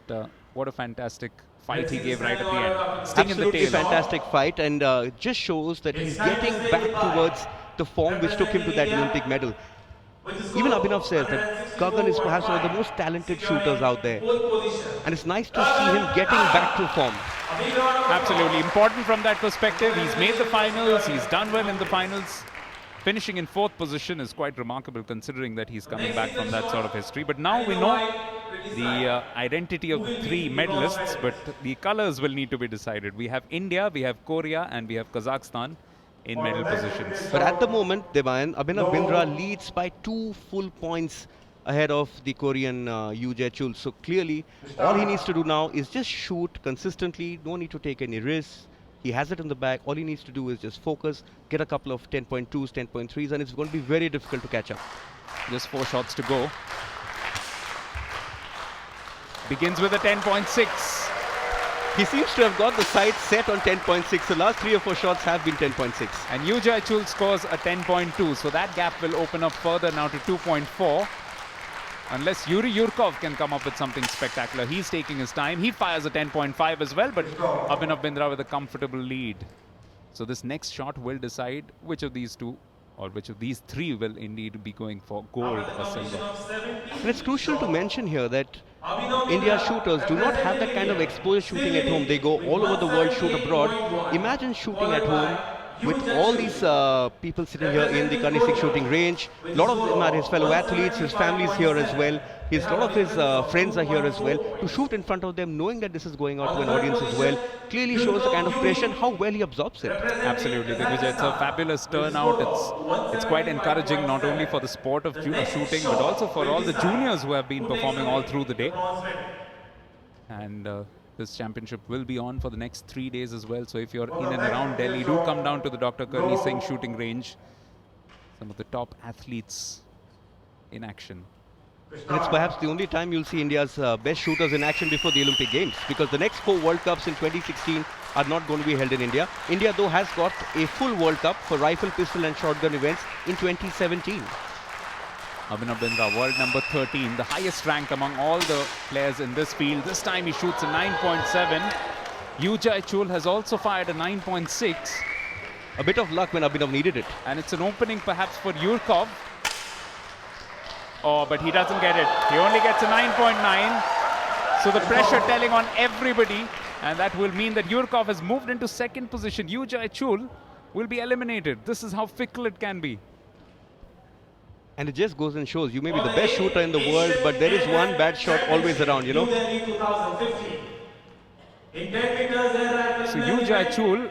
what a fantastic fight he gave right at the end. Sting in the Absolutely tail. fantastic fight, and just shows that he's getting back towards the form which took him to that Olympic medal. Even Abhinav says that Gagan is perhaps one of the most talented shooters out there. And it's nice to see him getting back to form. Absolutely important from that perspective. He's made the finals, he's done well in the finals. Finishing in 4th position is quite remarkable considering that he's coming back from that sort of history. But now we know the identity of the 3 medalists, but the colors will need to be decided. We have India, we have Korea, and we have Kazakhstan in medal positions. But at the moment, Devayan, Abhinav Bindra leads by 2 full points ahead of the Korean Yoo Jae-chul. So clearly, all he needs to do now is just shoot consistently, no need to take any risks. He has it in the bag. All he needs to do is just focus, get a couple of 10.2s, 10.3s, and it's going to be very difficult to catch up. Just 4 shots to go. Begins with a 10.6. He seems to have got the sights set on 10.6. The last 3 or 4 shots have been 10.6. And Yujai Chul scores a 10.2. So that gap will open up further now to 2.4. Unless Yuri Yurkov can come up with something spectacular. He's taking his time. He fires a 10.5 as well, but Abhinav Bindra with a comfortable lead. So this next shot will decide which of these two or which of these three will indeed be going for gold or silver. And it's crucial to mention here that India's shooters do not have that kind of exposure shooting at home. They go all over the world, shoot abroad. Imagine shooting at home with all these people sitting here in the Karni Singh shooting range. A lot of them are his fellow athletes, his family's here as well. A lot of his friends are here as well. To shoot in front of them, knowing that this is going out to an audience as well, clearly shows the kind of pressure and how well he absorbs it. Absolutely, Digvijay. It's a fabulous turnout. It's quite encouraging not only for the sport of shooting, but also for all the juniors who have been performing all through the day. And this championship will be on for the next 3 days as well. So if you're in and around Delhi, do come down to the Dr. Karni Singh shooting range. Some of the top athletes in action. And it's perhaps the only time you'll see India's best shooters in action before the Olympic Games, because the next 4 World Cups in 2016 are not going to be held in India. India, though, has got a full World Cup for rifle, pistol and shotgun events in 2017. Abhinav Bindra, world number 13, the highest rank among all the players in this field. This time he shoots a 9.7. Yujai Chul has also fired a 9.6. A bit of luck when Abhinav needed it. And it's an opening perhaps for Yurkov. Oh, but he doesn't get it. He only gets a 9.9. So the pressure telling on everybody. And that will mean that Yurkov has moved into second position. Yujai Chul will be eliminated. This is how fickle it can be. And it just goes and shows, you may be the best shooter in the world, but there is one bad shot always around, you know. So Yujai Chul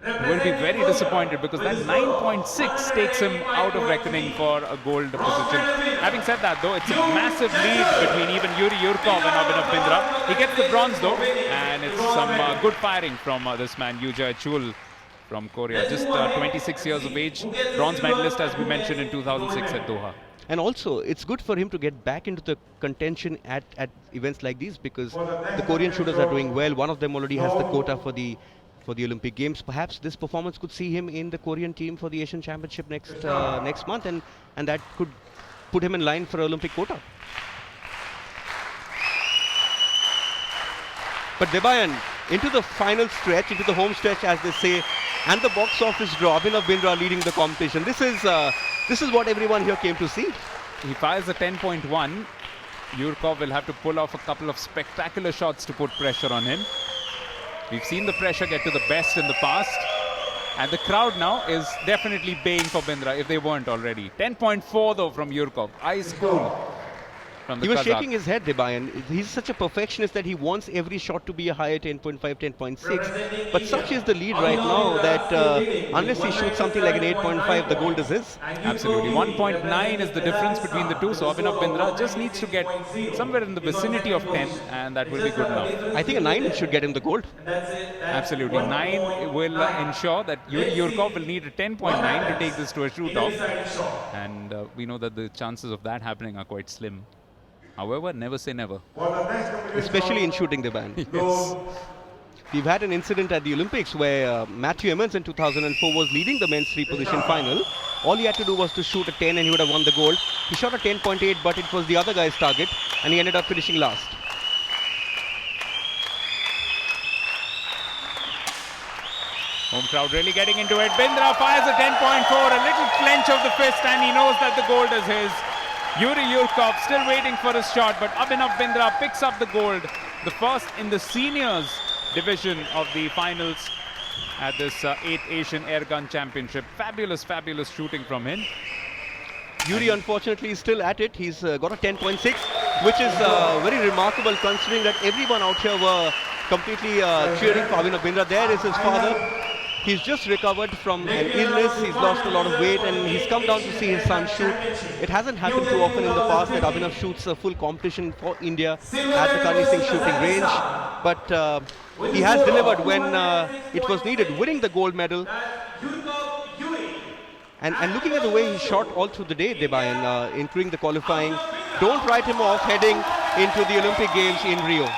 will be very disappointed because that 9.6 takes him out of reckoning for a gold position. Having said that though, it's a massive lead between even Yuri Yurkov and Abhinav Bindra. He gets the bronze though, and it's some good firing from this man Yujai Chul from Korea. Just 26 years of age, bronze medalist as we mentioned in 2006 at Doha. And also, it's good for him to get back into the contention at events like these, because the Korean shooters are doing well. One of them already has the quota for the Olympic Games. Perhaps this performance could see him in the Korean team for the Asian Championship next month, and that could put him in line for Olympic quota. But Debayan, into the final stretch, into the home stretch as they say, and the box office draw, Abhinav Bindra leading the competition. This is what everyone here came to see. He fires a 10.1. Yurkov will have to pull off a couple of spectacular shots to put pressure on him. We've seen the pressure get to the best in the past. And the crowd now is definitely baying for Bindra if they weren't already. 10.4 though from Yurkov. Ice cool. He was Kazakh. shaking his head, Debayan. He's such a perfectionist that he wants every shot to be a higher 10.5, 10.6. But such is the lead right now that unless he shoots something like an 8.5, the gold is his. Absolutely. 1.9 is the difference between the two. So Abhinav Bindra just needs to get somewhere in the vicinity of 10, and that will be good enough. I think a 9 should get him the gold. Absolutely. 9 will ensure that Yuri Yurkov will need a 10.9 to take this to a shoot-off. And we know that the chances of that happening are quite slim. However, never say never. Especially in shooting, Debayan. Yes. We've had an incident at the Olympics where Matthew Emmons in 2004 was leading the men's 3-position final. All he had to do was to shoot a 10 and he would have won the gold. He shot a 10.8, but it was the other guy's target and he ended up finishing last. Home crowd really getting into it. Bindra fires a 10.4, a little clench of the fist, and he knows that the gold is his. Yuri Yurkov still waiting for his shot, but Abhinav Bindra picks up the gold, the first in the seniors division of the finals at this 8th Asian Airgun Championship. Fabulous, fabulous shooting from him. Yuri, unfortunately, is still at it. He's got a 10.6, which is very remarkable considering that everyone out here were completely cheering for Abhinav Bindra. There is his father. He's just recovered from an illness. He's lost a lot of weight and he's come down to see his son shoot. It hasn't happened too often in the past that Abhinav shoots a full competition for India at the Karni Singh shooting range. But he has delivered when it was needed, winning the gold medal. And looking at the way he shot all through the day, Debayan, including the qualifying, don't write him off heading into the Olympic Games in Rio.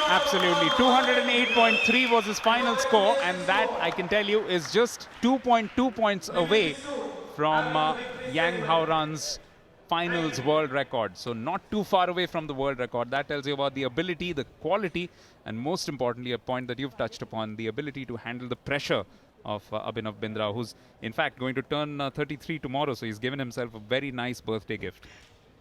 Absolutely. 208.3 was his final score, and that, I can tell you, is just 2.2 points away from Yang Haoran's finals world record. So not too far away from the world record. That tells you about the ability, the quality, and most importantly, a point that you've touched upon, the ability to handle the pressure of Abhinav Bindra, who's in fact going to turn 33 tomorrow. So he's given himself a very nice birthday gift.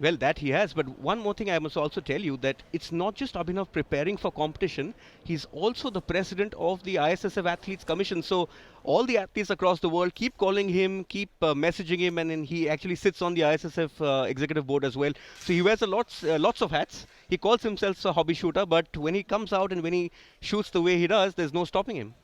Well, that he has, but one more thing I must also tell you, that it's not just Abhinav preparing for competition, he's also the president of the ISSF Athletes Commission. So all the athletes across the world keep calling him, keep messaging him, and then he actually sits on the ISSF executive board as well. So he wears lots of hats. He calls himself a hobby shooter, but when he comes out and when he shoots the way he does, there's no stopping him.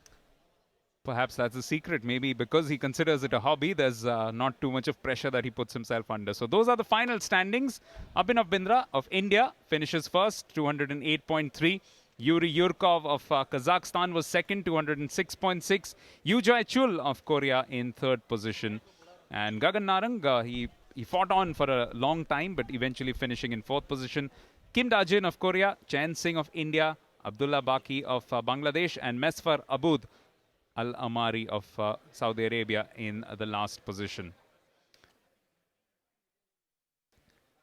Perhaps that's the secret. Maybe because he considers it a hobby, there's not too much of pressure that he puts himself under. So those are the final standings. Abhinav Bindra of India finishes first, 208.3. Yuri Yurkov of Kazakhstan was second, 206.6. Yujoy Chul of Korea in third position. And Gagan Narang, he fought on for a long time, but eventually finishing in fourth position. Kim Dajin of Korea, Chen Singh of India, Abdullah Baki of Bangladesh, and Mesfar Aboud Al-Amari of Saudi Arabia in the last position.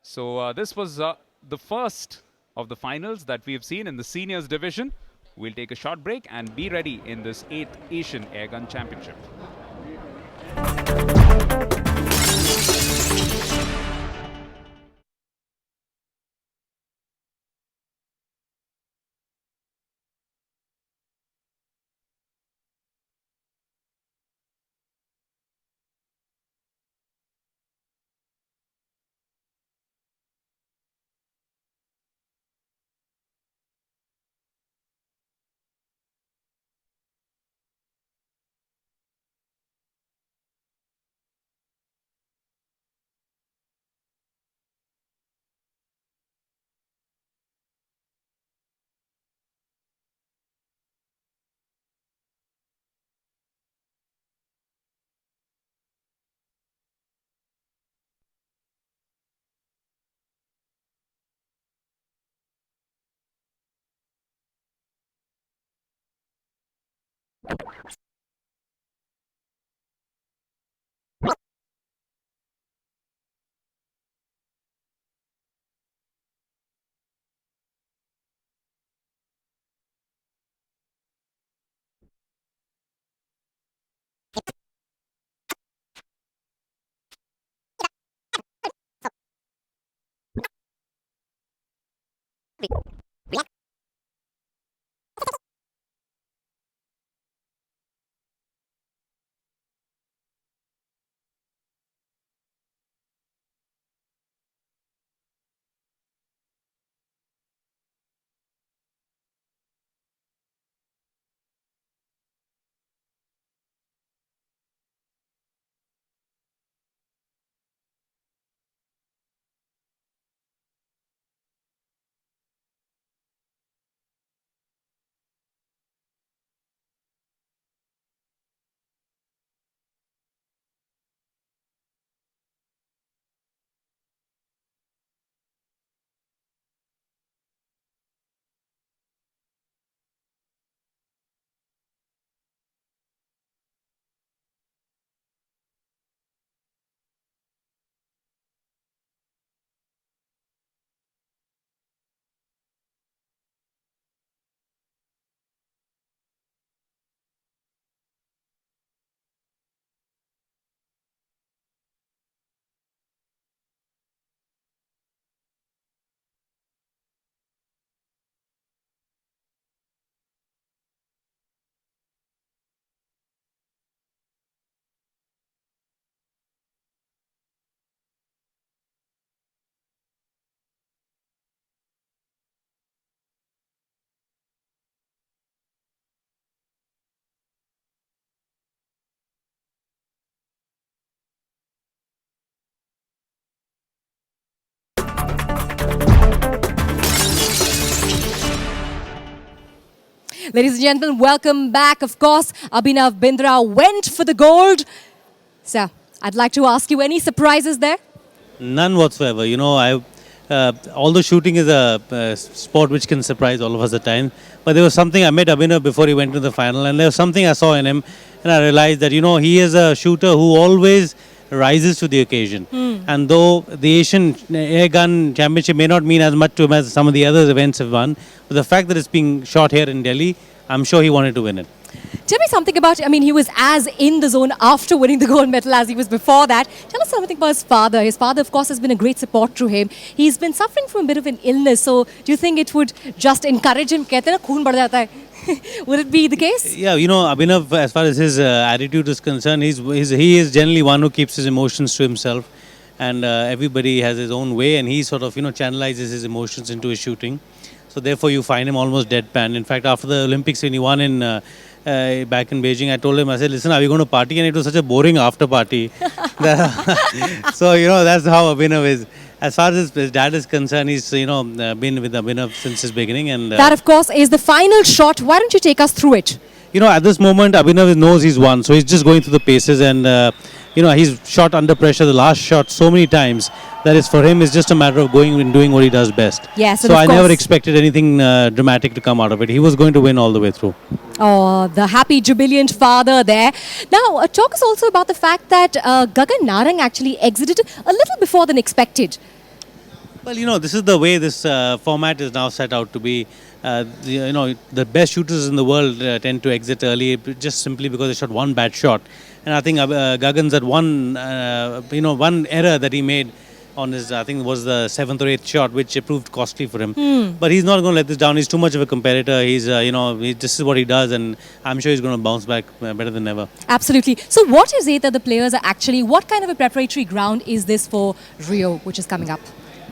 So this was the first of the finals that we have seen in the seniors division. We'll take a short break and be ready in this 8th Asian Airgun Championship. Ladies and gentlemen, welcome back. Of course, Abhinav Bindra went for the gold. So, I'd like to ask you, any surprises there? None whatsoever. You know, although shooting is a sport which can surprise all of us at times, but there was something I met Abhinav before he went to the final, and there was something I saw in him, and I realized that he is a shooter who always rises to the occasion. And though the Asian Air Gun Championship may not mean as much to him as some of the other events have won, but the fact that it's being shot here in Delhi, I'm sure he wanted to win it. Tell me something about, I mean, he was as in the zone after winning the gold medal as he was before that. Tell us something about his father. His father, of course, has been a great support to him. He's been suffering from a bit of an illness. So do you think it would just encourage him? कहते हैं ना, खून बढ़ जाता है. Would it be the case? Yeah, Abhinav, as far as his attitude is concerned, he is generally one who keeps his emotions to himself, and everybody has his own way, and he sort of channelizes his emotions into his shooting. So therefore, you find him almost deadpan. In fact, after the Olympics, when he won in back in Beijing, I told him, I said, listen, are we going to party? And it was such a boring after party. So that's how Abhinav is. As far as his dad is concerned, he's been with Abhinav since his beginning, and That, of course, is the final shot. Why don't you take us through it? at this moment, Abhinav knows he's won, so he's just going through the paces, and he's shot under pressure the last shot so many times that is for him it's just a matter of going and doing what he does best. Yes, and so of I never course- expected anything dramatic to come out of it. He was going to win all the way through. Oh, the happy, jubilant father there. Now, talk us also about the fact that Gagan Narang actually exited a little before than expected. Well, this is the way this format is now set out to be. The best shooters in the world tend to exit early just simply because they shot one bad shot. And I think Gagan's had one error that he made on his, I think it was the 7th or 8th shot, which proved costly for him. But he's not going to let this down. He's too much of a competitor. This is what he does, and I'm sure he's going to bounce back better than ever. Absolutely. So what is it that the players are actually, what kind of a preparatory ground is this for Rio, which is coming up?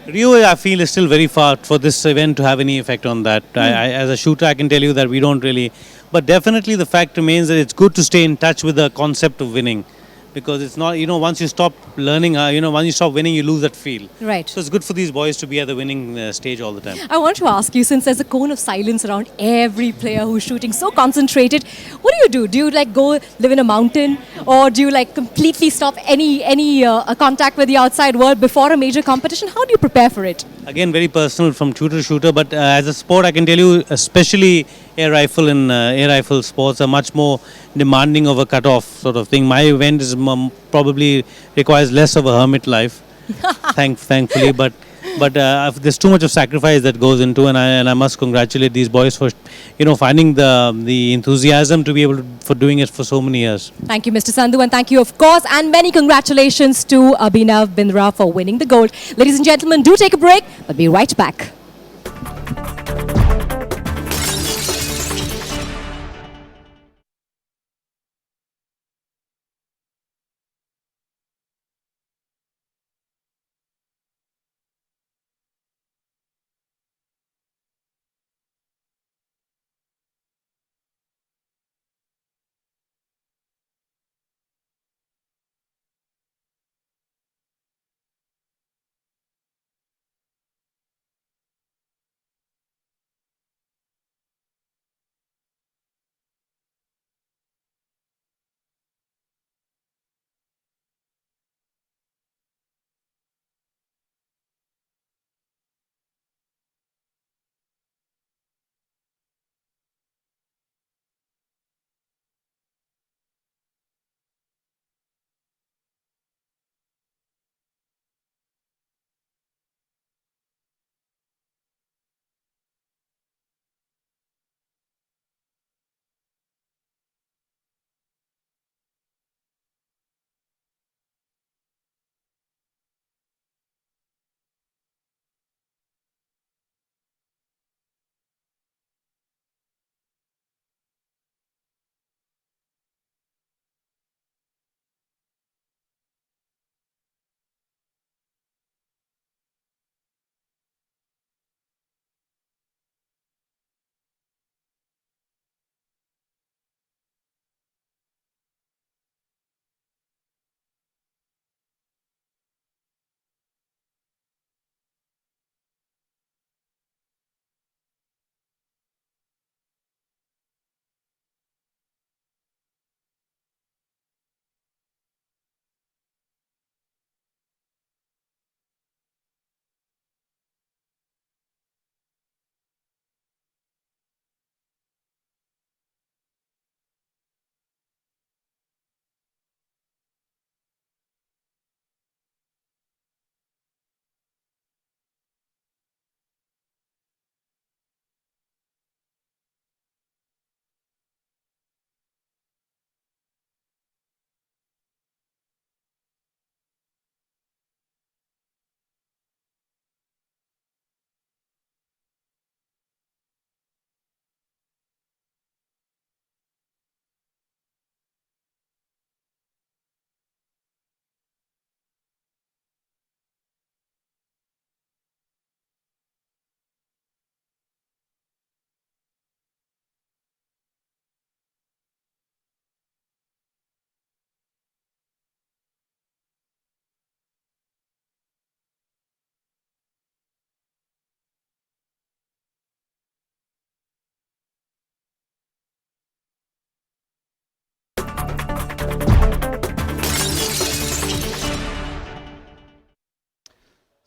Rio, I feel, is still very far for this event to have any effect on that. As a shooter, I can tell you that we don't really. But definitely the fact remains that it's good to stay in touch with the concept of winning. Because it's not, once you stop learning, once you stop winning, you lose that feel. Right. So it's good for these boys to be at the winning stage all the time. I want to ask you, since there's a cone of silence around every player who's shooting, so concentrated, what do? Do you go live in a mountain, or do you completely stop any contact with the outside world before a major competition? How do you prepare for it? Again, very personal from shooter to shooter, but as a sport, I can tell you, especially air rifle and air rifle sports are much more demanding of a cut-off sort of thing. My event is probably requires less of a hermit life, thankfully, but there's too much of sacrifice that goes into, and I must congratulate these boys for finding the enthusiasm to be able for doing it for so many years. Thank you, Mr. Sandhu, and thank you, of course, and many congratulations to Abhinav Bindra for winning the gold. Ladies and gentlemen, do take a break, but be right back.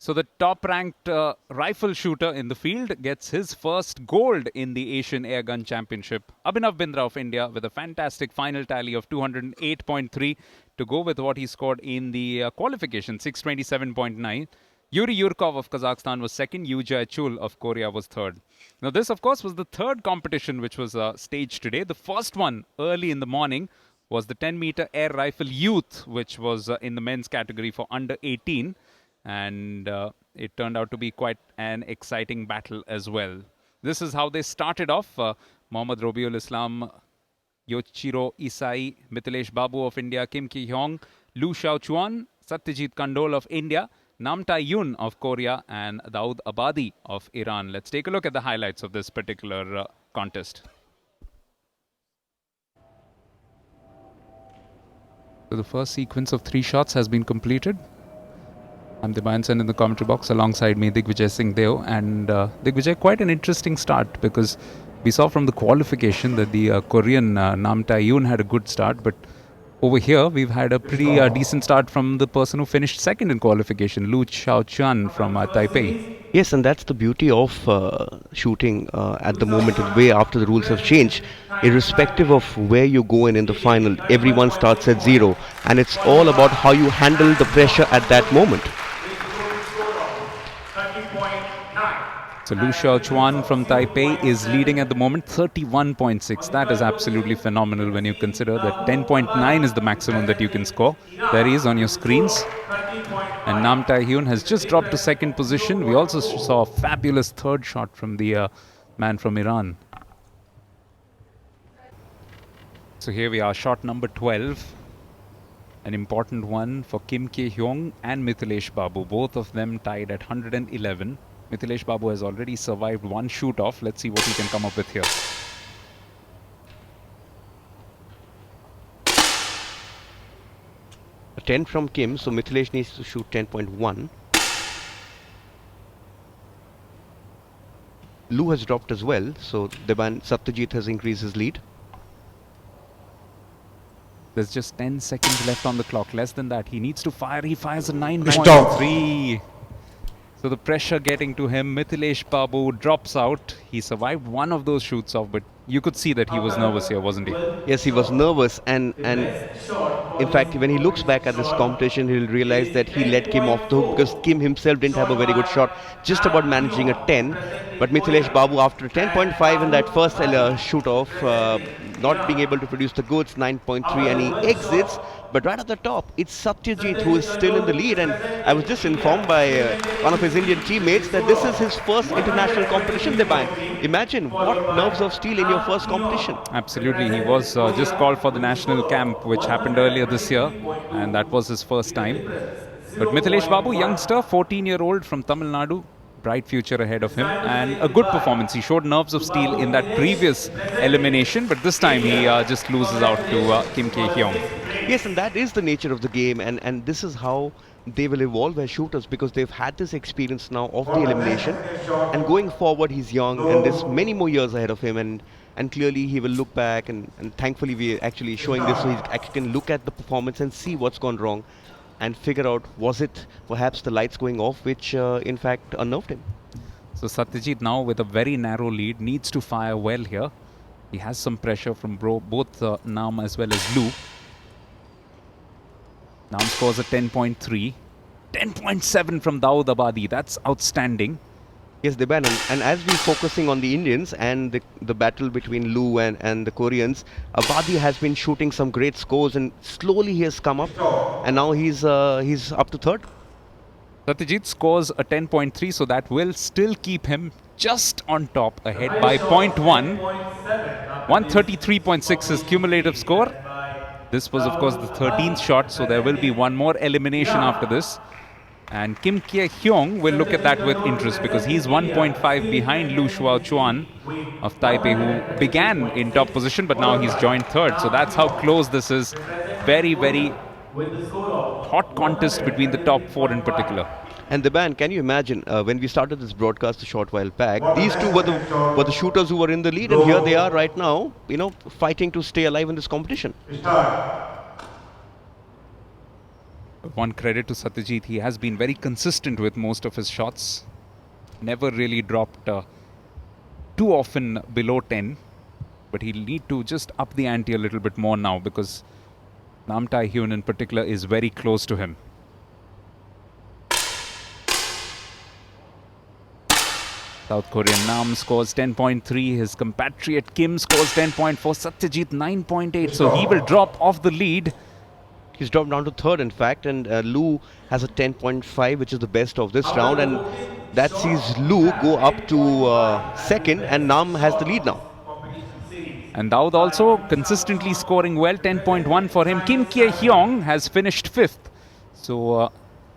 So the top-ranked rifle shooter in the field gets his first gold in the Asian Airgun Championship. Abhinav Bindra of India with a fantastic final tally of 208.3 to go with what he scored in the qualification, 627.9. Yuri Yurkov of Kazakhstan was second. Yu Jae-chul of Korea was third. Now this, of course, was the third competition which was staged today. The first one early in the morning was the 10-meter air rifle youth, which was in the men's category for under 18. And it turned out to be quite an exciting battle as well. This is how they started off. Mohammad Robiul Islam, Yoichiro Isai, Mithilesh Babu of India, Kim Ki-hyong, Lu Xiaochuan, Satyajit Kandol of India, Nam Tai-yun of Korea, and Daud Abadi of Iran. Let's take a look at the highlights of this particular contest. So the first sequence of 3 shots has been completed. I'm Debayan Sen in the commentary box alongside me, Digvijay Singh Deo. And Digvijay, quite an interesting start because we saw from the qualification that the Korean Nam Tai-yun had a good start. But over here, we've had a pretty decent start from the person who finished second in qualification, Lu Xiaochuan from Taipei. Yes, and that's the beauty of shooting at the moment, the way after the rules have changed. Irrespective of where you go in the final, everyone starts at 0. And it's all about how you handle the pressure at that moment. So Lu Xiaochuan from Taipei is leading at the moment, 31.6. That is absolutely phenomenal when you consider that 10.9 is the maximum that you can score. There he is on your screens. And Nam Tai-hyun has just dropped to second position. We also saw a fabulous third shot from the man from Iran. So here we are, shot number 12. An important one for Kim Ki-hyong and Mithilesh Babu. Both of them tied at 111. Mithilesh Babu has already survived one shoot-off. Let's see what he can come up with here. A 10 from Kim, so Mithilesh needs to shoot 10.1. Lu has dropped as well, so Satyajit has increased his lead. There's just 10 seconds left on the clock, less than that. He needs to fire. He fires a 9.3. So the pressure getting to him. Mithilesh Babu drops out. He survived one of those shoots off, but you could see that he was nervous here, wasn't he? Yes, he was nervous, and in fact, when he looks back at this competition, he'll realize that he let Kim off the hook because Kim himself didn't have a very good shot, just about managing a 10. But Mithilesh Babu, after 10.5 in that first shoot-off, not being able to produce the goods, 9.3, and he exits. But right at the top, it's Satyajit who is still in the lead, and I was just informed by one of his Indian teammates that this is his first international competition, Debayan. Imagine what nerves of steel in your first competition. Absolutely, he was just called for the national camp, which happened earlier this year, and that was his first time. But Mithilesh Babu, youngster, 14-year-old from Tamil Nadu, bright future ahead of him, and a good performance. He showed nerves of steel in that previous elimination, but this time he just loses out to Kim Ki-hyong. Yes, and that is the nature of the game, and this is how they will evolve as shooters, because they've had this experience now of the elimination, and going forward he's young and there's many more years ahead of him, and clearly he will look back, and thankfully we're actually showing this so he actually can look at the performance and see what's gone wrong and figure out, was it perhaps the lights going off which in fact unnerved him. So Satyajit now with a very narrow lead needs to fire well here. He has some pressure from both Nam as well as Lu. Nam scores a 10.3. 10.7 from Daud Abadi. That's outstanding. Yes, Deban, and as we're focusing on the Indians and the battle between Lu and the Koreans, Abadi has been shooting some great scores, and slowly he has come up, and now he's up to third. Satyajit scores a 10.3, so that will still keep him just on top, ahead by 0.1. 133.6 is cumulative score. This was, of course, the 13th shot, so there will be one more elimination after this. And Kim Ki-hyong will look at that with interest because he's 1.5 behind Lu Xiaochuan of Taipei, who began in top position, but now he's joined third. So that's how close this is. Very, very hot contest between the top four in particular. And Deban, can you imagine when we started this broadcast a short while back, these two were the shooters who were in the lead, and here they are right now, fighting to stay alive in this competition. One credit to Satyajit, he has been very consistent with most of his shots. Never really dropped too often below 10. But he'll need to just up the ante a little bit more now because Nam Tai Hyun in particular is very close to him. South Korean Nam scores 10.3. His compatriot Kim scores 10.4. Satyajit 9.8. So he will drop off the lead. He's dropped down to third, in fact, and Lu has a 10.5, which is the best of this round, and that sees Lu go up to second, and Nam has the lead now. And Daud also consistently scoring well, 10.1 for him. Kim Kye Hyong has finished fifth. So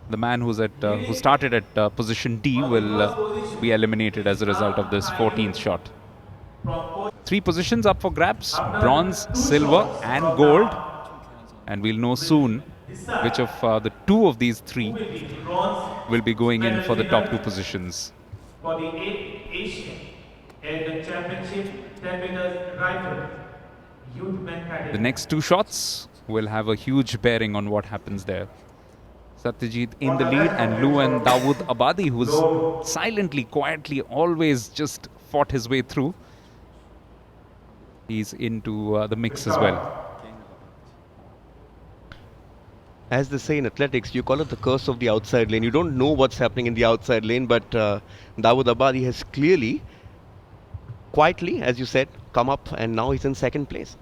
the man who started at position D will be eliminated as a result of this 14th shot. 3 positions up for grabs: bronze, silver and gold. And we'll know soon which of the 2 of these 3 will be going in for the top 2 positions. For the 8th Asian Airgun Championship 10 meters rifle youth men category. The next 2 shots will have a huge bearing on what happens there. Satyajit in the lead, and Lu and Dawood Abadi, who's silently, quietly, always just fought his way through. He's into the mix as well. As they say in athletics, you call it the curse of the outside lane. You don't know what's happening in the outside lane, but Dawood Abadi has clearly, quietly, as you said, come up, and now he's in second place.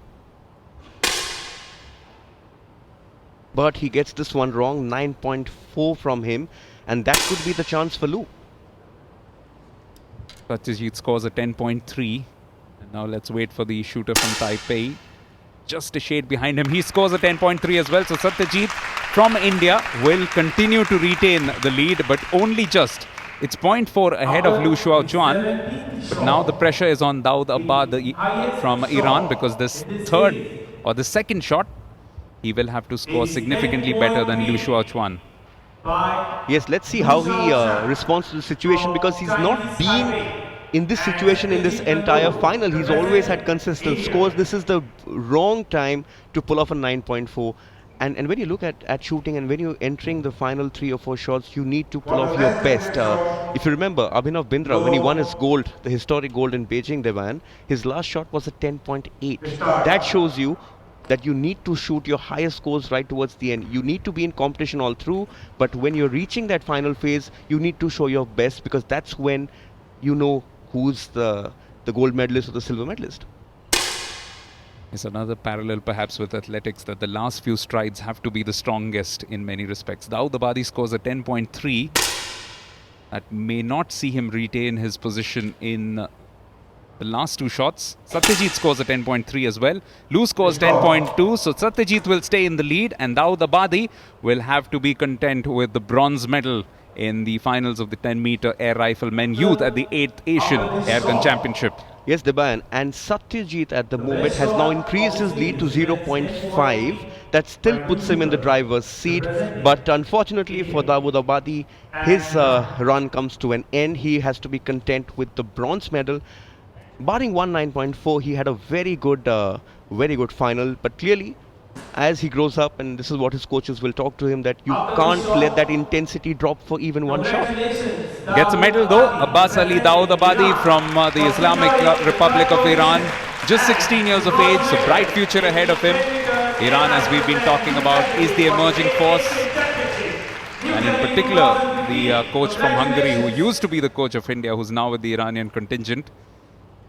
But he gets this one wrong, 9.4 from him, and that could be the chance for Lu. Satyajit scores a 10.3. And now let's wait for the shooter from Taipei. Just a shade behind him. He scores a 10.3 as well. So Satyajit from India will continue to retain the lead, but only just. It's 0.4 ahead of Lu Xiaochuan. But now the pressure is on Dawood Abadi from Iran, because this third or the second shot, he will have to score significantly better than Lu Xiaochuan. Yes, let's see how he responds to the situation, because he's not been in this situation in this entire final. He's always had consistent scores. This is the wrong time to pull off a 9.4. And when you look at shooting, and when you're entering the final 3 or 4 shots, you need to pull off your best. If you remember, Abhinav Bindra, when he won his gold, the historic gold in Beijing, Devan, his last shot was a 10.8. That shows you that you need to shoot your highest scores right towards the end. You need to be in competition all through, but when you're reaching that final phase, you need to show your best, because that's when you know who's the gold medalist or the silver medalist. It's another parallel perhaps with athletics, that the last few strides have to be the strongest in many respects. Dawood Abadi scores a 10.3. That may not see him retain his position in the last 2 shots. Satyajit scores a 10.3 as well. Lu scores 10.2. So Satyajit will stay in the lead, and Dawood Abadi will have to be content with the bronze medal in the finals of the 10-meter air rifle men youth at the 8th Asian Airgun Championship. Yes, Deban, and Satyajit at the moment has now increased his lead to 0.5. That still puts him in the driver's seat, but unfortunately for Dawood Abadi, his run comes to an end. He has to be content with the bronze medal. Barring 9.4, he had a very good final, but clearly, as he grows up, and this is what his coaches will talk to him, that you can't let that intensity drop for even one shot. Gets a medal though, Abbas Ali Dawood Abadi from the Islamic Republic of Iran. Just 16 years of age, so bright future ahead of him. Iran, as we've been talking about, is the emerging force. And in particular, the coach from Hungary, who used to be the coach of India, who's now with the Iranian contingent.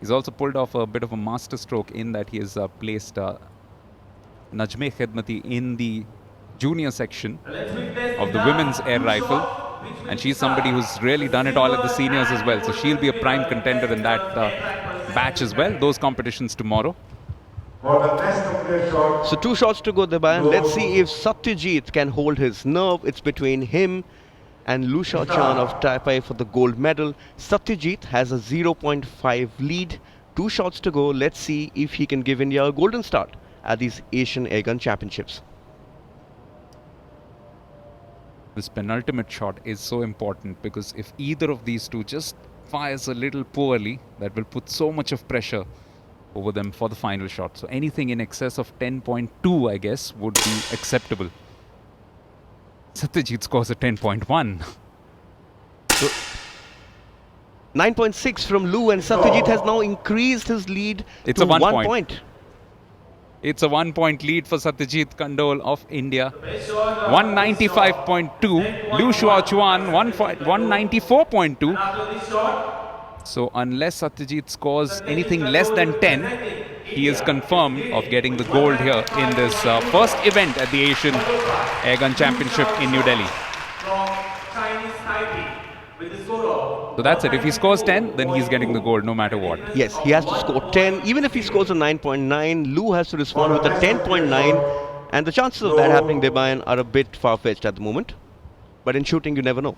He's also pulled off a bit of a masterstroke in that he has placed Najme Khedmati in the junior section of the women's air rifle, and she's somebody who's really done it all at the seniors as well, so she'll be a prime contender in that batch as well. Those competitions tomorrow. So 2 shots to go, Deban. Let's see if Satyajit can hold his nerve. It's between him and Lu Xiaochuan of Taipei for the gold medal. Satyajit has a 0.5 lead. 2 shots to go. Let's see if he can give India a golden start at these Asian Airgun Championships. This penultimate shot is so important, because if either of these 2 just fires a little poorly, that will put so much of pressure over them for the final shot. So anything in excess of 10.2, I guess, would be acceptable. Satyajit scores a 10.1. 9.6 from Lou, and Satyajit has now increased his lead It's to a 1 1 point. point. It's a 1 point lead for Satyajit Kandol of India. 195.2. Liu Shuachuan 194.2. So unless Satyajit scores anything less than 10, he is confirmed of getting the gold here in this first event at the Asian Airgun Championship in New Delhi. So that's it. If he scores 10, then he's getting the gold no matter what. Yes, he has to score 10. Even if he scores a 9.9, Lou has to respond with a 10.9. And the chances of that happening, Debayan, are a bit far-fetched at the moment. But in shooting, you never know.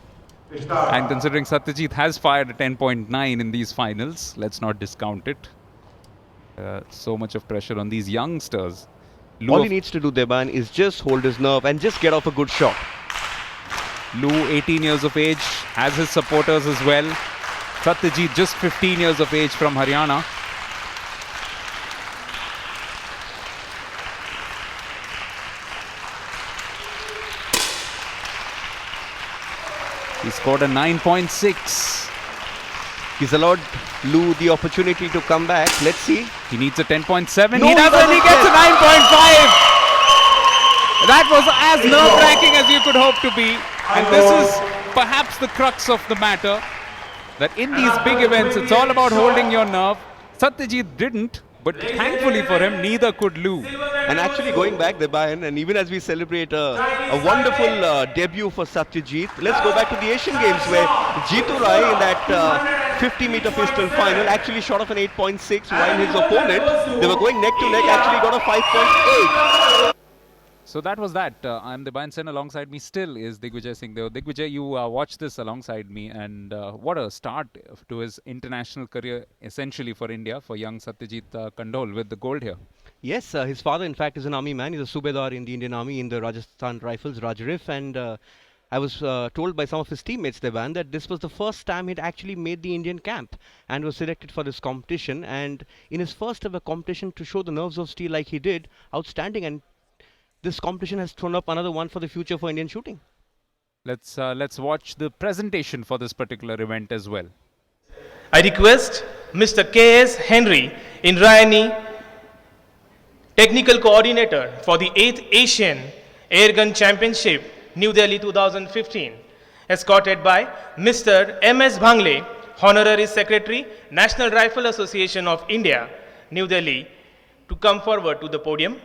And considering Satyajit has fired a 10.9 in these finals, let's not discount it. So much of pressure on these youngsters. All he needs to do, Debayan, is just hold his nerve and just get off a good shot. Lou, 18 years of age, has his supporters as well. Satyajit, just 15 years of age from Haryana. He scored a 9.6. He's allowed Lou the opportunity to come back. Let's see. He needs a 10.7. No, he doesn't. He gets a 9.5. That was as nerve-wracking as you could hope to be. And this is perhaps the crux of the matter. That in these big events, it's all about holding your nerve. Satyajit didn't, but thankfully for him, neither could Lou. And actually going back, Debayan, and even as we celebrate a wonderful debut for Satyajit, let's go back to the Asian Games where Jitu Rai in that 50-meter pistol final actually shot off an 8.6, while his opponent, they were going neck to neck, actually got a 5.8. So that was that. I'm Debayan Sen. Alongside me still is Digvijay Singh Deo. Digvijay, you watched this alongside me, and what a start to his international career, essentially for India, for young Satyajit Kandol with the gold here. Yes, his father, in fact, is an army man. He's a Subedar in the Indian Army in the Rajasthan Rifles, Rajarif, and I was told by some of his teammates, Devan, that this was the first time he'd actually made the Indian camp and was selected for this competition. And in his first ever competition, to show the nerves of steel like he did, outstanding. And this competition has thrown up another one for the future for Indian shooting. Let's watch the presentation for this particular event as well. I request Mr. K.S. Henry Indrayani, Technical Coordinator for the 8th Asian Airgun Championship, New Delhi 2015, escorted by Mr. M.S. Bhangle, Honorary Secretary, National Rifle Association of India, New Delhi, to come forward to the podium.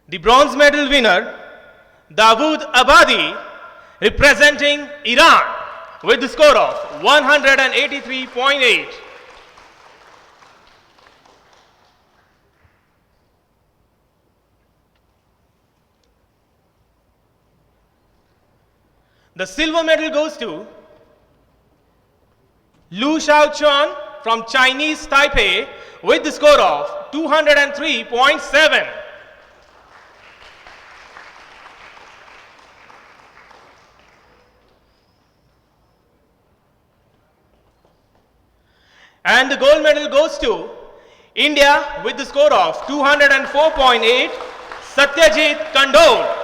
The bronze medal winner, Dawood Abadi, representing Iran, with the score of 183.8. The silver medal goes to Liu Xiaochuan from Chinese Taipei with the score of 203.7. And the gold medal goes to India with the score of 204.8, Satyajit Kandol.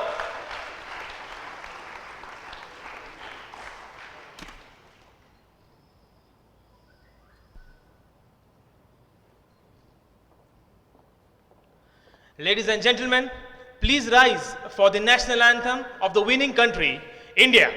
Ladies and gentlemen, please rise for the national anthem of the winning country, India.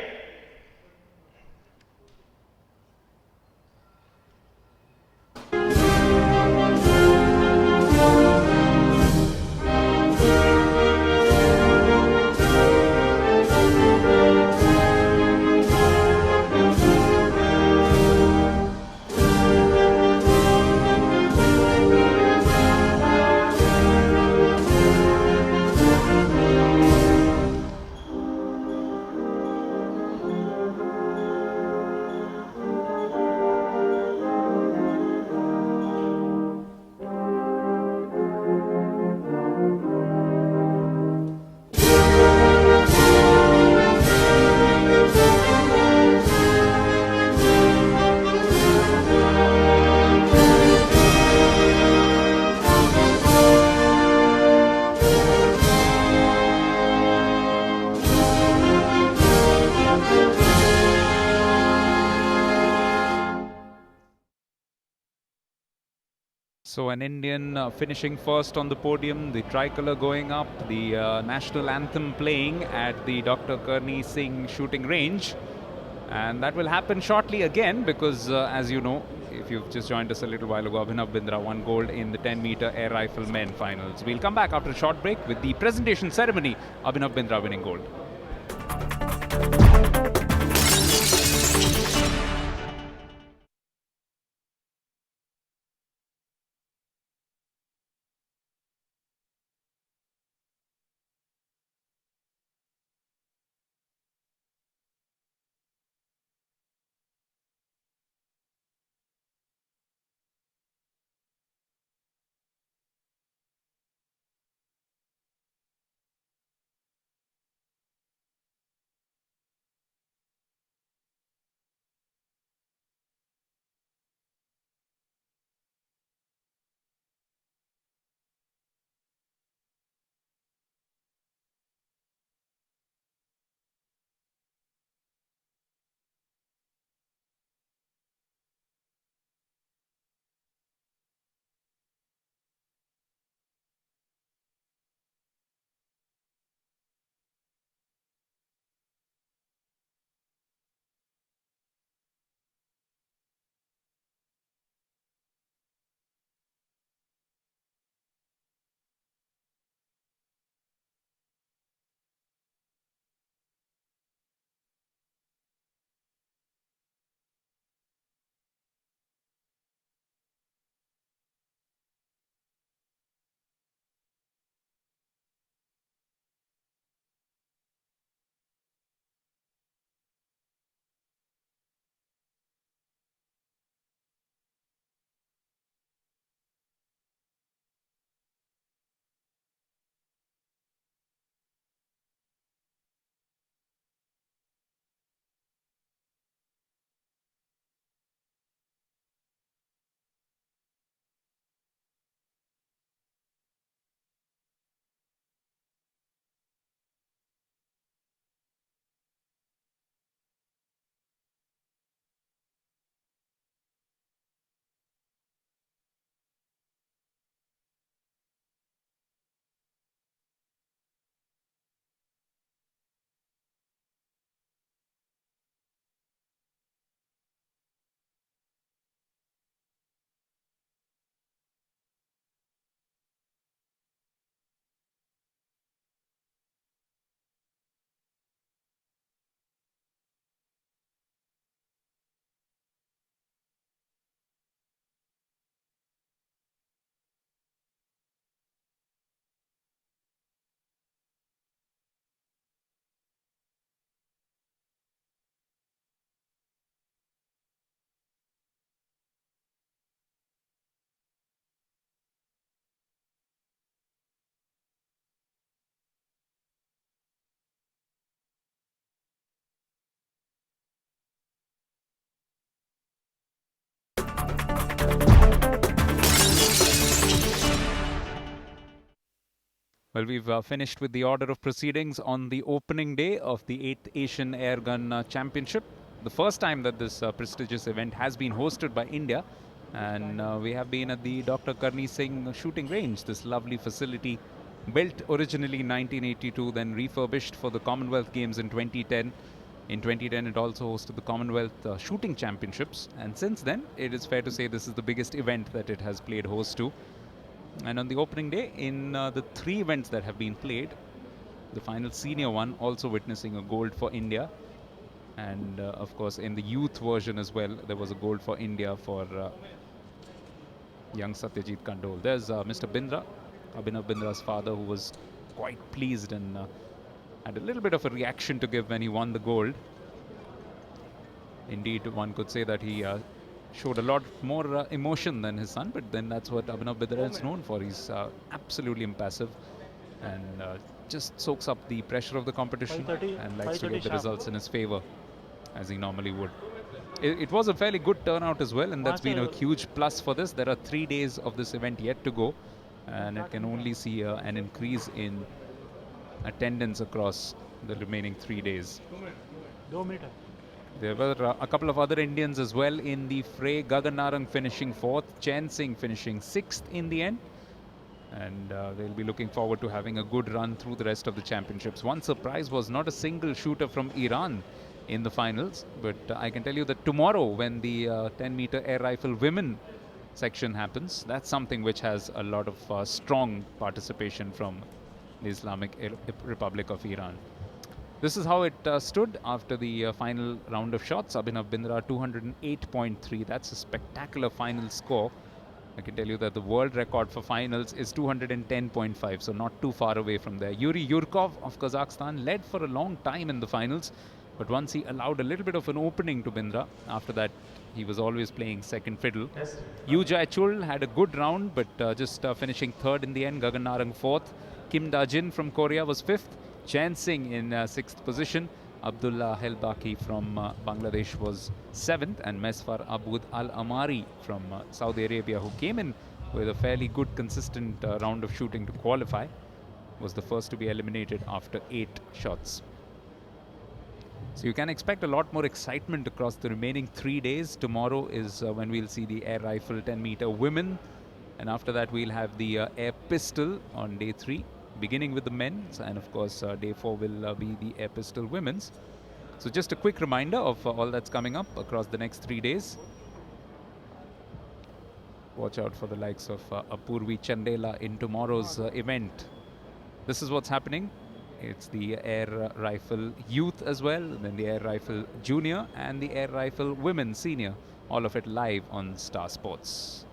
So an Indian finishing first on the podium, the tricolour going up, the national anthem playing at the Dr. Karni Singh shooting range. And that will happen shortly again because, as you know, if you've just joined us a little while ago, Abhinav Bindra won gold in the 10-meter air rifle men finals. We'll come back after a short break with the presentation ceremony. Abhinav Bindra winning gold. Well, we've finished with the order of proceedings on the opening day of the 8th Asian Airgun Championship. The first time that this prestigious event has been hosted by India. And we have been at the Dr. Karni Singh shooting range, this lovely facility built originally in 1982, then refurbished for the Commonwealth Games in 2010. In 2010, it also hosted the Commonwealth Shooting Championships. And since then, it is fair to say this is the biggest event that it has played host to. And on the opening day, in the 3 events that have been played, the final senior one also witnessing a gold for India. And of course, in the youth version as well, there was a gold for India for young Satyajit Kandol. There's Mr. Bindra, Abhinav Bindra's father, who was quite pleased and had a little bit of a reaction to give when he won the gold. Indeed, one could say that he showed a lot more emotion than his son, but then that's what Abhinav Bindra is known for. He's absolutely impassive and just soaks up the pressure of the competition and likes to get the results in his favor, as he normally would. It was a fairly good turnout as well, and that's been a huge plus for this. There are 3 days of this event yet to go, and it can only see an increase in attendance across the remaining 3 days. There were a couple of other Indians as well in the fray. Gagan Narang finishing 4th, Chen Singh finishing 6th in the end. And they'll be looking forward to having a good run through the rest of the championships. One surprise was not a single shooter from Iran in the finals, but I can tell you that tomorrow when the 10-meter air rifle women section happens, that's something which has a lot of strong participation from the Islamic Republic of Iran. This is how it stood after the final round of shots. Abhinav Bindra 208.3. That's a spectacular final score. I can tell you that the world record for finals is 210.5, so not too far away from there. Yuri Yurkov of Kazakhstan led for a long time in the finals, but once he allowed a little bit of an opening to Bindra, after that he was always playing second fiddle. Yu Jae-chul had a good round, but just finishing 3rd in the end. Gagan Narang 4th. Kim Da-jin from Korea was 5th. Chen Singh in 6th position. Abdullah Helbaki from Bangladesh was 7th, and Mesfar Abud Al-Amari from Saudi Arabia, who came in with a fairly good consistent round of shooting to qualify, was the first to be eliminated after 8 shots. So you can expect a lot more excitement across the remaining 3 days. Tomorrow is when we'll see the air rifle 10-meter women, and after that we'll have the air pistol on day 3. Beginning with the men's, and of course day 4 will be the air pistol women's. So just a quick reminder of all that's coming up across the next 3 days. Watch out for the likes of Apurvi Chandela in tomorrow's event. This is what's happening. It's the air rifle youth as well, then the air rifle junior and the air rifle women senior. All of it live on Star Sports.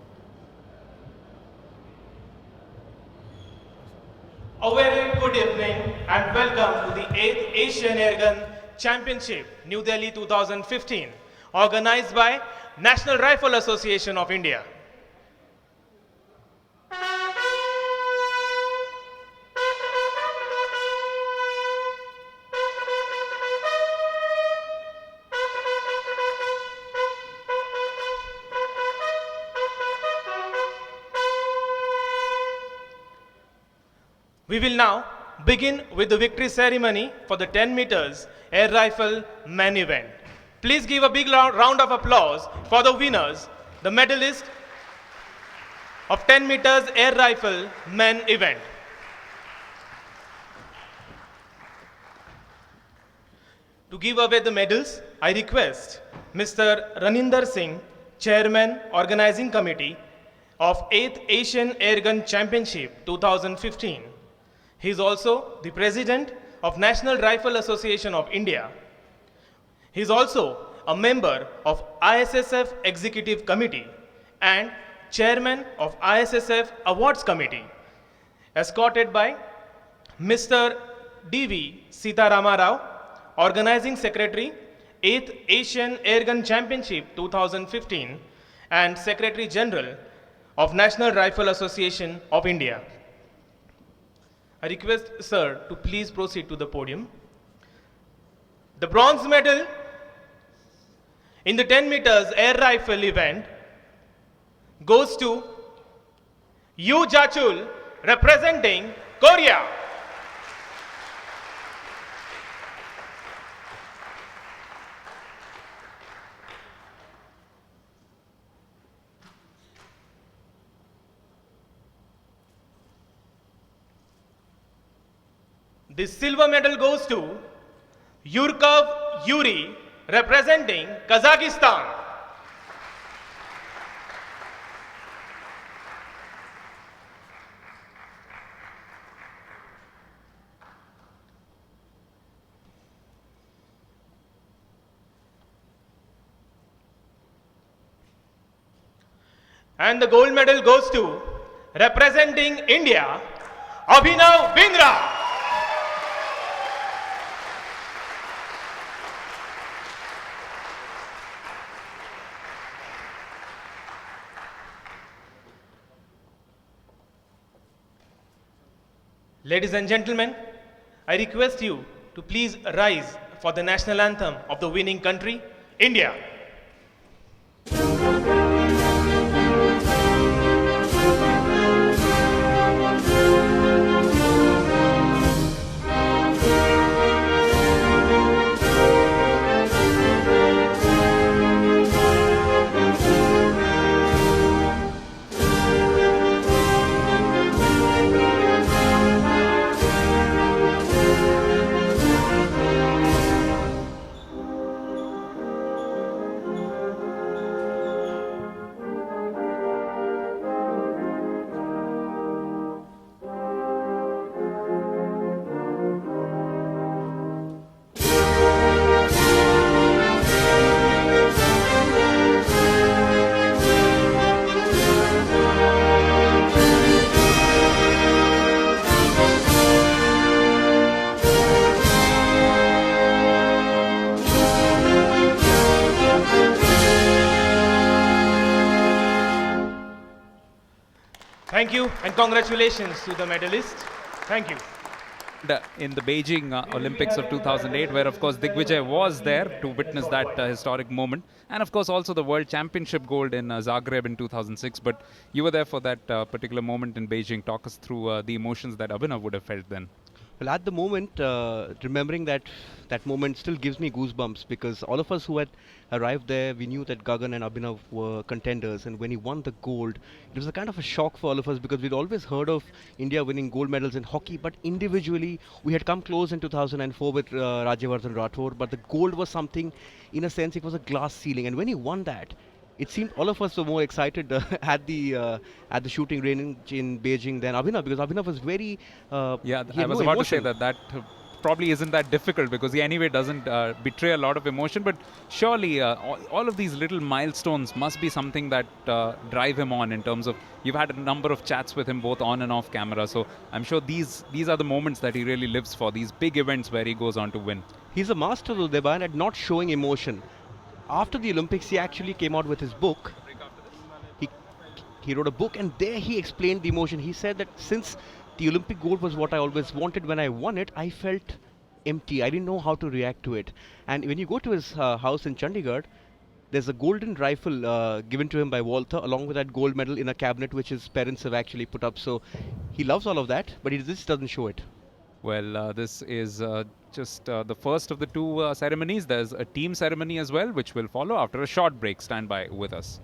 A very good evening and welcome to the 8th Asian Airgun Championship, New Delhi 2015, organized by National Rifle Association of India. We will now begin with the victory ceremony for the 10 meters air rifle men event. Please give a big round of applause for the winners, the medalists of 10 meters air rifle men event. To give away the medals, I request Mr. Raninder Singh, Chairman, Organizing Committee of 8th Asian Airgun Championship 2015. He is also the President of National Rifle Association of India. He is also a member of ISSF Executive Committee and Chairman of ISSF Awards Committee, escorted by Mr. D.V. Sitarama Rao, Organizing Secretary, 8th Asian Airgun Championship 2015 and Secretary General of National Rifle Association of India. I request sir to please proceed to the podium. The bronze medal in the 10 meters air rifle event goes to Yu Jae-chul representing Korea. The silver medal goes to Yurkov Yuri, representing Kazakhstan. And the gold medal goes to, representing India, Abhinav Bindra. Ladies and gentlemen, I request you to please rise for the national anthem of the winning country, India. Thank you and congratulations to the medalists. Thank you. In the Beijing Olympics of 2008, where of course Digvijay was there to witness that historic moment, and of course also the World Championship gold in Zagreb in 2006. But you were there for that particular moment in Beijing. Talk us through the emotions that Abhinav would have felt then. Well, at the moment, remembering that moment still gives me goosebumps because all of us who had arrived there, we knew that Gagan and Abhinav were contenders, and when he won the gold, it was a kind of a shock for all of us because we'd always heard of India winning gold medals in hockey, but individually we had come close in 2004 with Rajyavardhan Rathore, but the gold was something, in a sense, it was a glass ceiling, and when he won that, it seemed all of us were more excited at the shooting range in Beijing than Abhinav because Abhinav was very Yeah, he I had was no about to say emotion. that probably isn't that difficult because he anyway doesn't betray a lot of emotion. But surely all of these little milestones must be something that drive him on in terms of you've had a number of chats with him both on and off camera. So I'm sure these are the moments that he really lives for, these big events where he goes on to win. He's a master though, Devan, at not showing emotion. After the Olympics, he actually came out with his book. He he wrote a book, and there he explained the emotion. He said that since the Olympic gold was what I always wanted, when I won it, I felt empty. I didn't know how to react to it. And when you go to his house in Chandigarh, there's a golden rifle given to him by Walter, along with that gold medal in a cabinet which his parents have actually put up. So he loves all of that, but he just doesn't show it. Well, this is just the first of the two ceremonies. There's a team ceremony as well, which will follow after a short break. Stand by with us.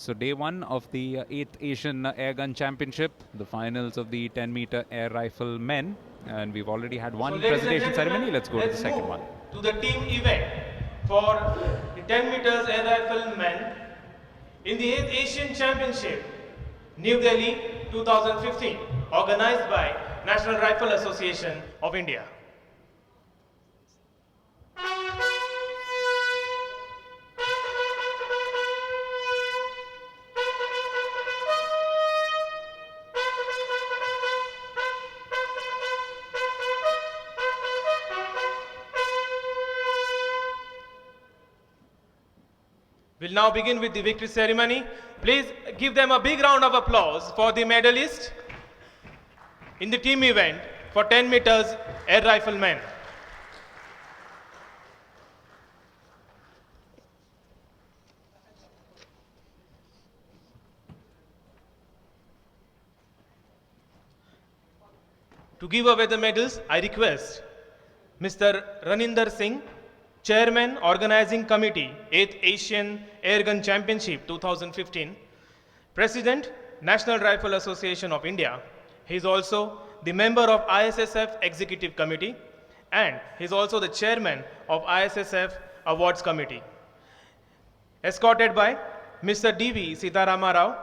So day one of the 8th Asian Airgun Championship, the finals of the 10-meter air rifle men. And we've already had one presentation ceremony. Let's go to the second one. To the team event for the 10 meters air rifle men in the 8th Asian Championship, New Delhi 2015, organized by National Rifle Association of India. We'll now begin with the victory ceremony. Please give them a big round of applause for the medalist in the team event for 10 meters air rifle men. To give away the medals, I request Mr. Raninder Singh, Chairman, Organizing Committee, 8th Asian Airgun Championship 2015, President, National Rifle Association of India. He is also the member of ISSF Executive Committee, and he is also the Chairman of ISSF Awards Committee. Escorted by Mr. D.V. Sitarama Rao,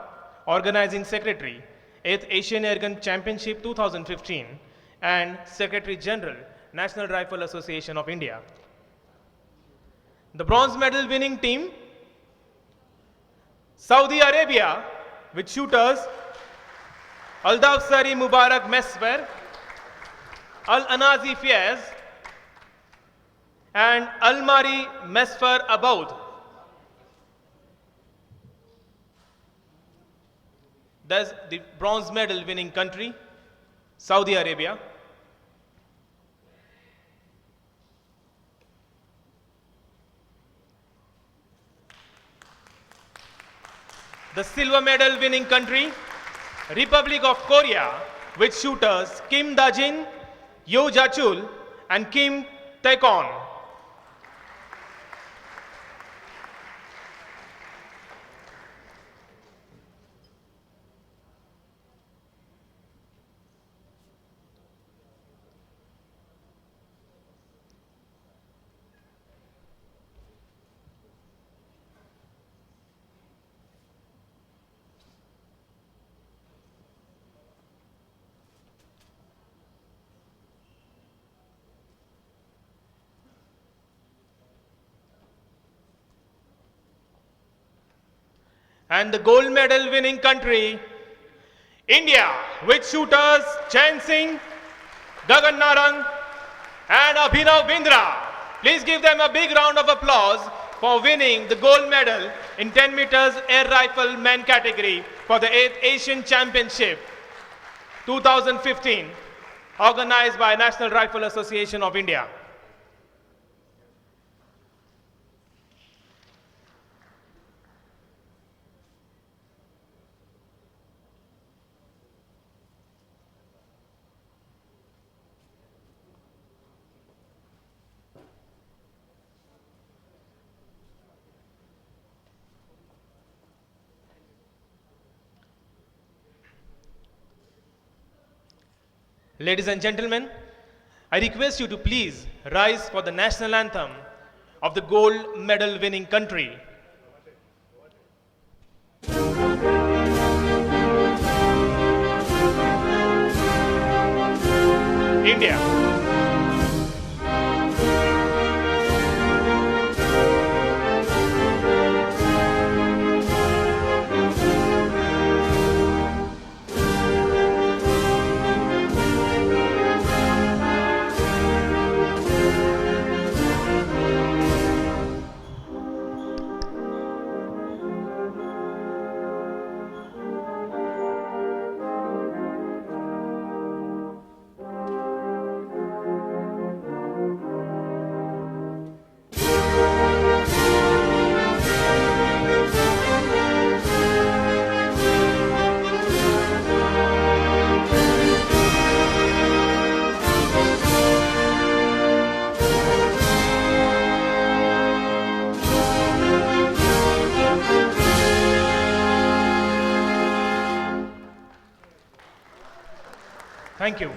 Organizing Secretary, 8th Asian Airgun Championship 2015, and Secretary General, National Rifle Association of India. The bronze medal winning team, Saudi Arabia, with shooters Aldavsari Mubarak Mesfer, Al-Anazi Fiaz, and Almari Mesfer Aboud. That's the bronze medal winning country, Saudi Arabia. The silver medal winning country, Republic of Korea, with shooters Kim Dajin, Yo Jachul, and Kim Taekon. And the gold medal winning country, India, with shooters Chain Singh, Gagan Narang, and Abhinav Bindra. Please give them a big round of applause for winning the gold medal in 10 meters air rifle men category for the 8th Asian Championship 2015, organized by National Rifle Association of India. Ladies and gentlemen, I request you to please rise for the national anthem of the gold medal winning country. India. Thank you.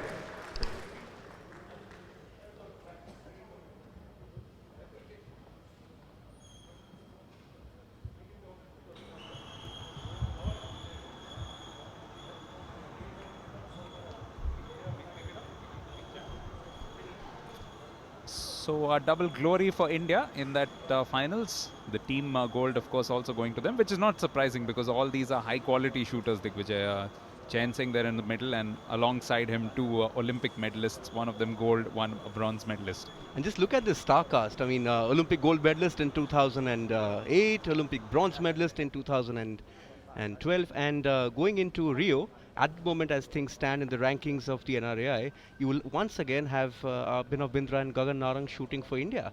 So double glory for India in that finals. The team gold, of course, also going to them, which is not surprising because all these are high-quality shooters. Digvijay, Chen Singh there in the middle, and alongside him two Olympic medalists. One of them gold, one a bronze medalist. And just look at this star cast. I mean, Olympic gold medalist in 2008, Olympic bronze medalist in 2012, and going into Rio. At the moment, as things stand in the rankings of the NRAI, you will once again have Abhinav Bindra and Gagan Narang shooting for India.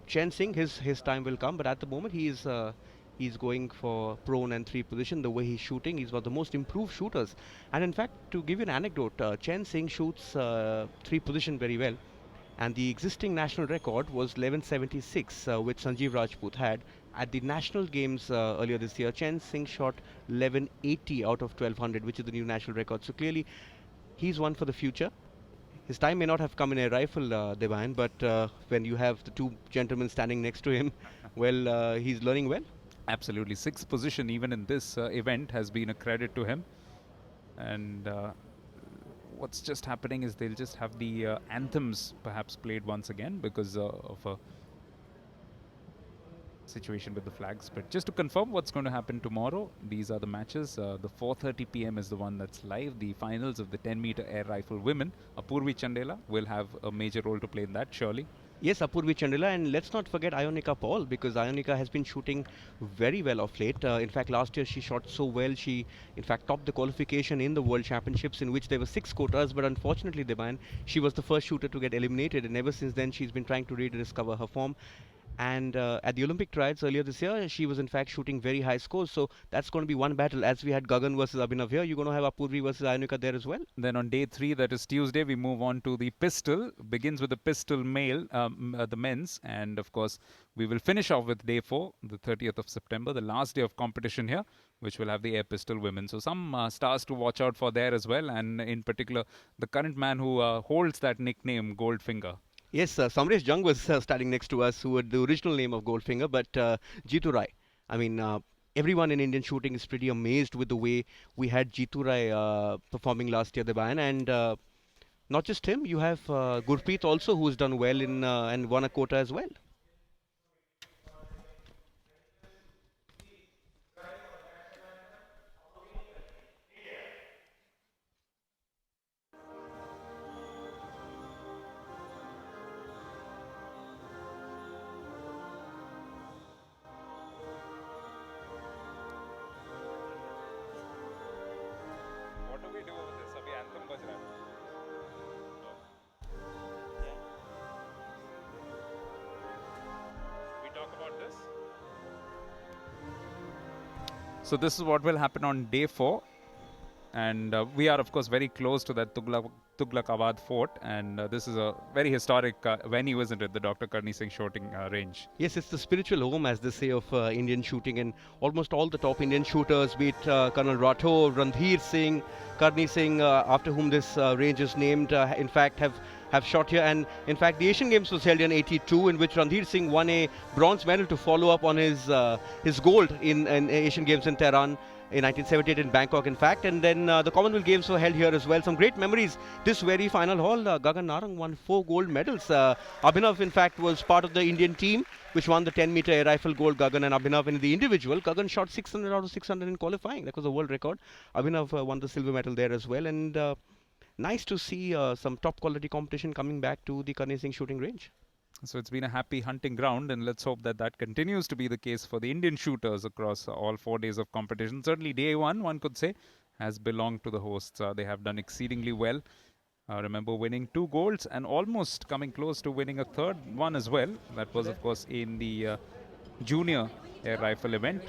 Chen Singh, his time will come, but at the moment he's going for prone and three position. The way he's shooting, he's one of the most improved shooters. And in fact, to give you an anecdote, Chen Singh shoots three position very well. And the existing national record was 1176, which Sanjeev Rajput had. At the national games earlier this year, Chen Singh shot 1180 out of 1200, which is the new national record. So clearly, he's one for the future. His time may not have come in a rifle, Devan, but when you have the two gentlemen standing next to him, well, he's learning well. Absolutely. Sixth position even in this event has been a credit to him. And what's just happening is they'll just have the anthems perhaps played once again because of a situation with the flags. But just to confirm what's going to happen tomorrow, these are the matches. The 4:30 p.m. is the one that's live. The finals of the 10-meter air rifle women. Apurvi Chandela will have a major role to play in that, surely. Yes, Apurvi Chandela, and let's not forget Ionika Paul, because Ionika has been shooting very well of late. In fact, last year she shot so well, she in fact topped the qualification in the World Championships, in which there were 6 quotas, but unfortunately, Devan, she was the first shooter to get eliminated, and ever since then she's been trying to rediscover her form. And at the Olympic trials earlier this year, she was in fact shooting very high scores. So that's going to be one battle. As we had Gagan versus Abhinav here, you're going to have Apurvi versus Ionika there as well. Then on day 3, that is Tuesday, we move on to the pistol. Begins with the pistol male, the men's. And of course, we will finish off with day 4, the 30th of September, the last day of competition here, which will have the air pistol women. So some stars to watch out for there as well. And in particular, the current man who holds that nickname, Goldfinger. Yes, Samresh Jung was standing next to us, who had the original name of Goldfinger, but Jitu Rai. I mean, everyone in Indian shooting is pretty amazed with the way we had Jitu Rai performing last year, Devan. And not just him, you have Gurpreet also, who's done well in and won a quota as well. So this is what will happen on day 4. And we are, of course, very close to that Tughlakabad fort. And this is a very historic venue, isn't it? The Dr. Karni Singh shooting range. Yes, it's the spiritual home, as they say, of Indian shooting. And almost all the top Indian shooters, be it Colonel Rathore, Randhir Singh, Karni Singh, after whom this range is named, in fact, have shot here. And in fact, the Asian Games was held in '82, in which Randhir Singh won a bronze medal to follow up on his gold in Asian Games in Tehran in 1978 in Bangkok, in fact. And then the Commonwealth Games were held here as well. Some great memories. This very final hall, Gagan Narang won 4 gold medals. Abhinav, in fact, was part of the Indian team, which won the 10-meter air rifle gold. Gagan and Abhinav in the individual. Gagan shot 600 out of 600 in qualifying. That was a world record. Abhinav won the silver medal there as well. And nice to see some top quality competition coming back to the Karni Singh shooting range. So it's been a happy hunting ground, and let's hope that that continues to be the case for the Indian shooters across all 4 days of competition. Certainly day 1, one could say, has belonged to the hosts. They have done exceedingly well. Remember winning 2 golds and almost coming close to winning a 3rd one as well. That was, of course, in the junior air rifle event,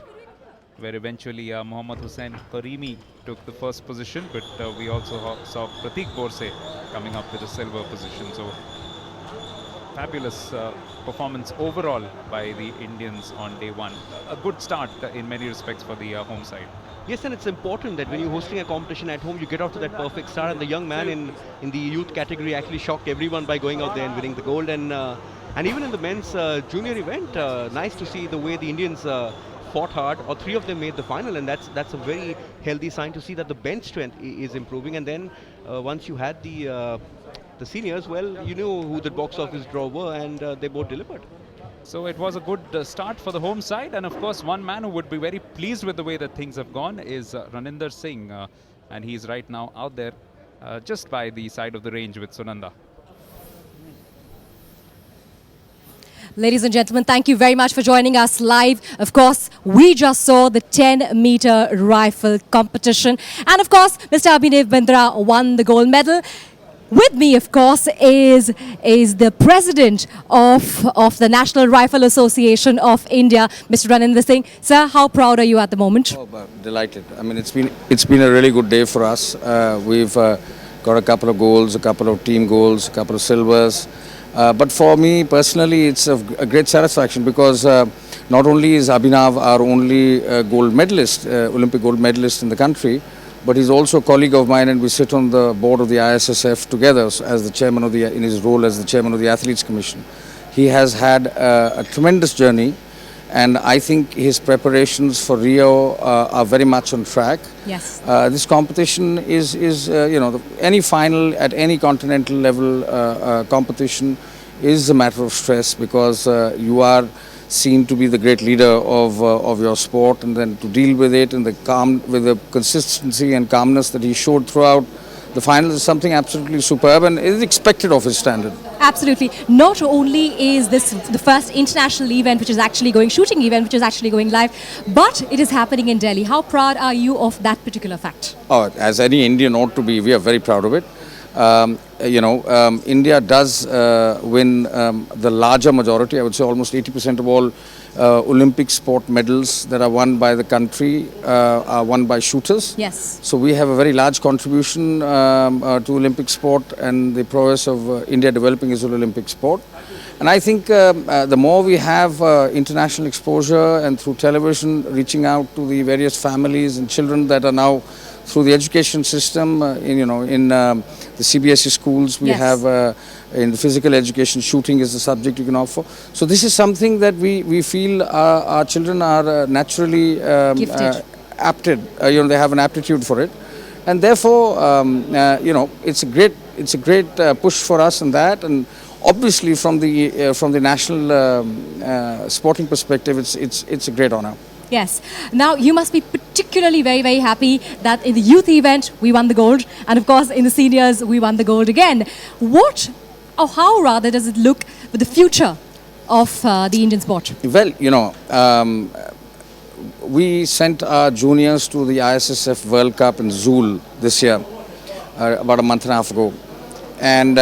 where eventually Mohammad Hussain Karimi took the 1st position, but we also saw Pratik Borse coming up with a silver position. So fabulous performance overall by the Indians on day 1. A good start in many respects for the home side. Yes, and it's important that when you're hosting a competition at home, you get off to that perfect start. And the young man in the youth category actually shocked everyone by going out there and winning the gold. And even in the men's junior event, nice to see the way the Indians fought hard. Or three of them made the final, and that's a very healthy sign to see that the bench strength is improving. And then once you had the seniors, well, you knew who the box office draw were, and they both delivered. So it was a good start for the home side, and of course one man who would be very pleased with the way that things have gone is Raninder Singh, and he's right now out there just by the side of the range with Sunanda. Ladies and gentlemen, thank you very much for joining us live. Of course, we just saw the 10-meter rifle competition. And of course, Mr. Bindra won the gold medal. With me, of course, is the president of the National Rifle Association of India, Mr. Raninder Singh. Sir, how proud are you at the moment? Oh, delighted. I mean, it's been a really good day for us. We've got a couple of goals, a couple of team goals, a couple of silvers. But for me personally, it's a great satisfaction because not only is Abhinav our only gold medalist, Olympic gold medalist in the country, but he's also a colleague of mine, and we sit on the board of the ISSF together as the chairman of in his role as the chairman of the Athletes Commission. He has had a tremendous journey, and I think his preparations for Rio are very much on track. Yes. This competition is any final at any continental level competition is a matter of stress because you are seen to be the great leader of your sport, and then to deal with it and with the consistency and calmness that he showed throughout the finals is something absolutely superb and is expected of his standard. Absolutely. Not only is this the first international event which is actually going, shooting event which is actually going live, but it is happening in Delhi. How proud are you of that particular fact? Oh, as any Indian ought to be, we are very proud of it. India does win the larger majority, I would say almost 80% of all Olympic sport medals that are won by the country are won by shooters. Yes. So we have a very large contribution to Olympic sport and the prowess of India developing as an Olympic sport. And I think the more we have international exposure and through television reaching out to the various families and children that are now through the education system, in the CBSE schools, we have in the physical education, shooting is the subject you can offer. So this is something that we feel our children are naturally apted. They have an aptitude for it, and therefore, it's a great push for us in that. And obviously, from the national sporting perspective, it's a great honor. Yes. Now, you must be particularly very, very happy that in the youth event, we won the gold. And of course, in the seniors, we won the gold again. How rather does it look with the future of the Indian sport? Well, we sent our juniors to the ISSF World Cup in Zool this year, about a month and a half ago. And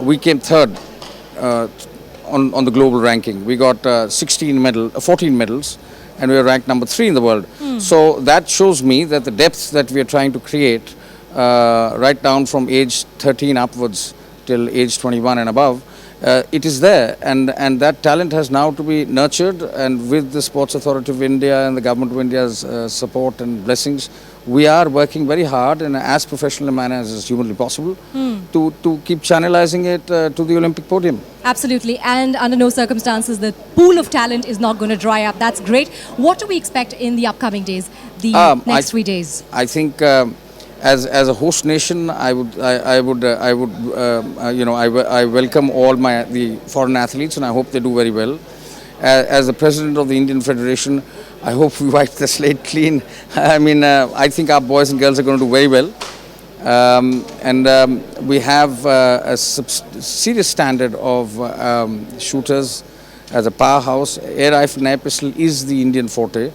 we came third on the global ranking. We got 14 medals. And we are ranked number 3 in the world. So that shows me that the depth that we are trying to create, right down from age 13 upwards till age 21 and above, it is there. And that talent has now to be nurtured. And with the Sports Authority of India and the Government of India's support and blessings, we are working very hard in as professional a manner as is humanly possible to keep channelizing it to the Olympic podium. Absolutely, and under no circumstances the pool of talent is not going to dry up. That's great. What do we expect in the upcoming days, the next 3 days? I think as a host nation, I welcome all the foreign athletes, and I hope they do very well. As the president of the Indian Federation, I hope we wipe the slate clean. I mean, I think our boys and girls are going to do very well. We have a serious standard of shooters as a powerhouse. Air rifle and air pistol is the Indian forte.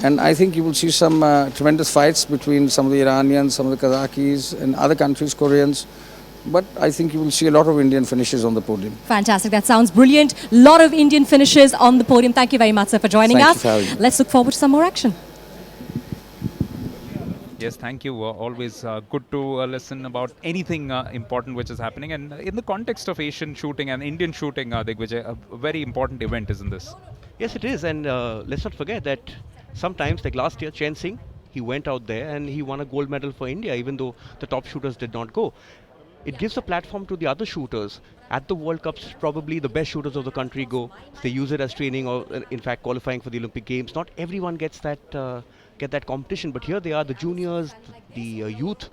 And I think you will see some tremendous fights between some of the Iranians, some of the Kazakhis and other countries, Koreans. But I think you will see a lot of Indian finishes on the podium. Fantastic. That sounds brilliant. A lot of Indian finishes on the podium. Thank you very much, sir, for joining us. Thank you for having me. Let's look forward to some more action. Yes, thank you. Always good to listen about anything important which is happening. And in the context of Asian shooting and Indian shooting, Digvijay, a very important event, isn't this? Yes, it is. And let's not forget that sometimes, like last year, Chen Singh, he went out there and he won a gold medal for India, even though the top shooters did not go. It gives a platform to the other shooters. At the World Cups, probably the best shooters of the country go. They use it as training or, in fact, qualifying for the Olympic Games. Not everyone gets that competition, but here they are, the juniors, the youth.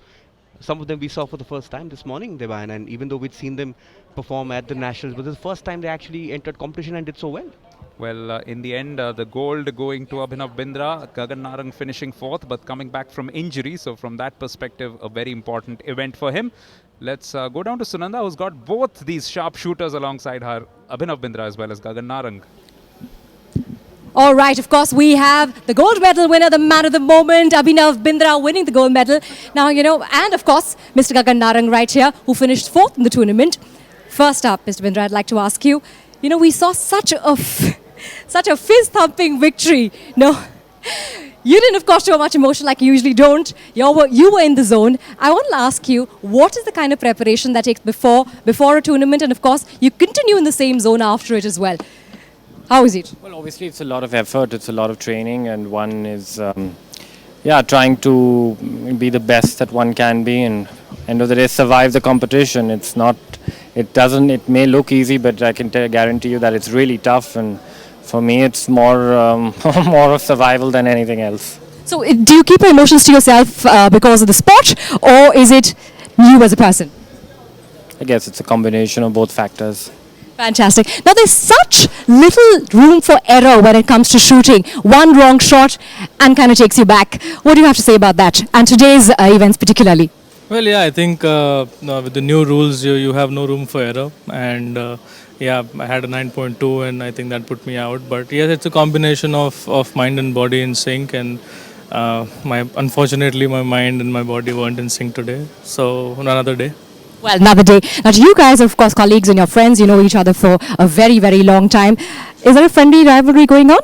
Some of them we saw for the first time this morning, Devan, and even though we'd seen them perform at the Nationals, but this is the first time they actually entered competition and did so well. Well, in the end, the gold going to Abhinav Bindra, Gagan Narang finishing fourth, but coming back from injury. So from that perspective, a very important event for him. Let's go down to Sunanda, who's got both these sharp shooters alongside her, Abhinav Bindra as well as Gagan Narang. All right, of course, we have the gold medal winner, the man of the moment, Abhinav Bindra, winning the gold medal. Now, and of course, Mr. Gagan Narang right here, who finished fourth in the tournament. First up, Mr. Bindra, I'd like to ask you, we saw such a fist-thumping victory. No, you didn't, of course, show much emotion like you usually don't. You were in the zone. I want to ask you, what is the kind of preparation that takes before a tournament? And of course, you continue in the same zone after it as well. How is it? Well, obviously, it's a lot of effort. It's a lot of training, and one is, trying to be the best that one can be, and end of the day, survive the competition. It may look easy, but I can guarantee you that it's really tough. And for me, it's more more of survival than anything else. So, do you keep your emotions to yourself because of the sport, or is it you as a person? I guess it's a combination of both factors. Fantastic. Now, there's such little room for error when it comes to shooting. One wrong shot and kind of takes you back. What do you have to say about that, and today's events particularly? Well, yeah, I think with the new rules, you have no room for error. And I had a 9.2 and I think that put me out. But yes, it's a combination of mind and body in sync. And unfortunately, my mind and my body weren't in sync today. So, another day. Well, another day. Now, you guys are, of course, colleagues and your friends. You know each other for a very, very long time. Is there a friendly rivalry going on?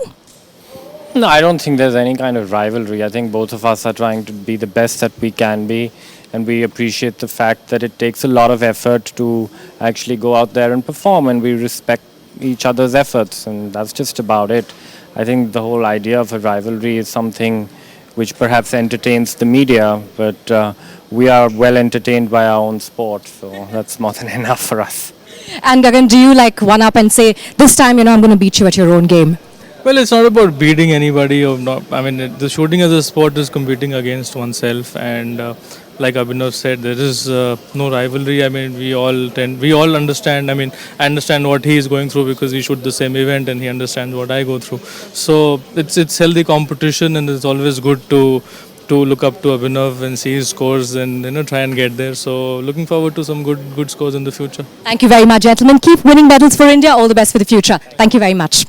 No, I don't think there's any kind of rivalry. I think both of us are trying to be the best that we can be. And we appreciate the fact that it takes a lot of effort to actually go out there and perform. And we respect each other's efforts. And that's just about it. I think the whole idea of a rivalry is something which perhaps entertains the media. But we are well entertained by our own sport, so that's more than enough for us. And Gagan, do you one up and say, this time, I'm going to beat you at your own game? Well, it's not about beating anybody or not. I mean, the shooting as a sport is competing against oneself, and like Abhinav said, there is no rivalry. I mean, we all understand. I mean, I understand what he is going through because we shoot the same event, and he understands what I go through. So it's healthy competition, and it's always good to look up to Abhinav and see his scores and try and get there. So looking forward to some good scores in the future. Thank you very much, gentlemen. Keep winning medals for India. All the best for the future. Thank you very much.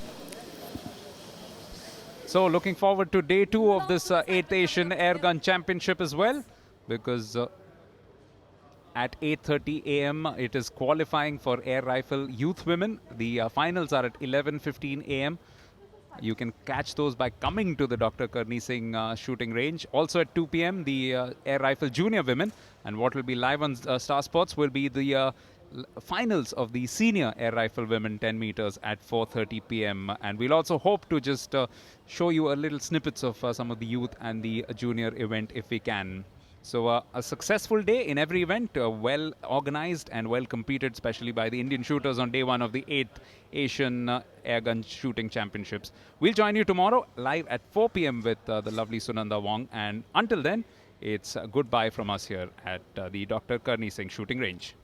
So looking forward to day 2 of this 8th Asian Airgun Championship as well, because at 8:30 a.m. it is qualifying for air rifle youth women. The finals are at 11:15 a.m. You can catch those by coming to the Dr. Karni Singh shooting range. Also at 2 p.m. the air rifle junior women, and what will be live on Star Sports will be the finals of the senior air rifle women 10 meters at 4:30 p.m. And we'll also hope to just show you a little snippets of some of the youth and the junior event if we can. So a successful day in every event, well organized and well competed, especially by the Indian shooters on day 1 of the 8th Asian Airgun Shooting Championships. We'll join you tomorrow live at 4 p.m. with the lovely Sunanda Wong. And until then, it's goodbye from us here at the Dr. Karni Singh Shooting Range.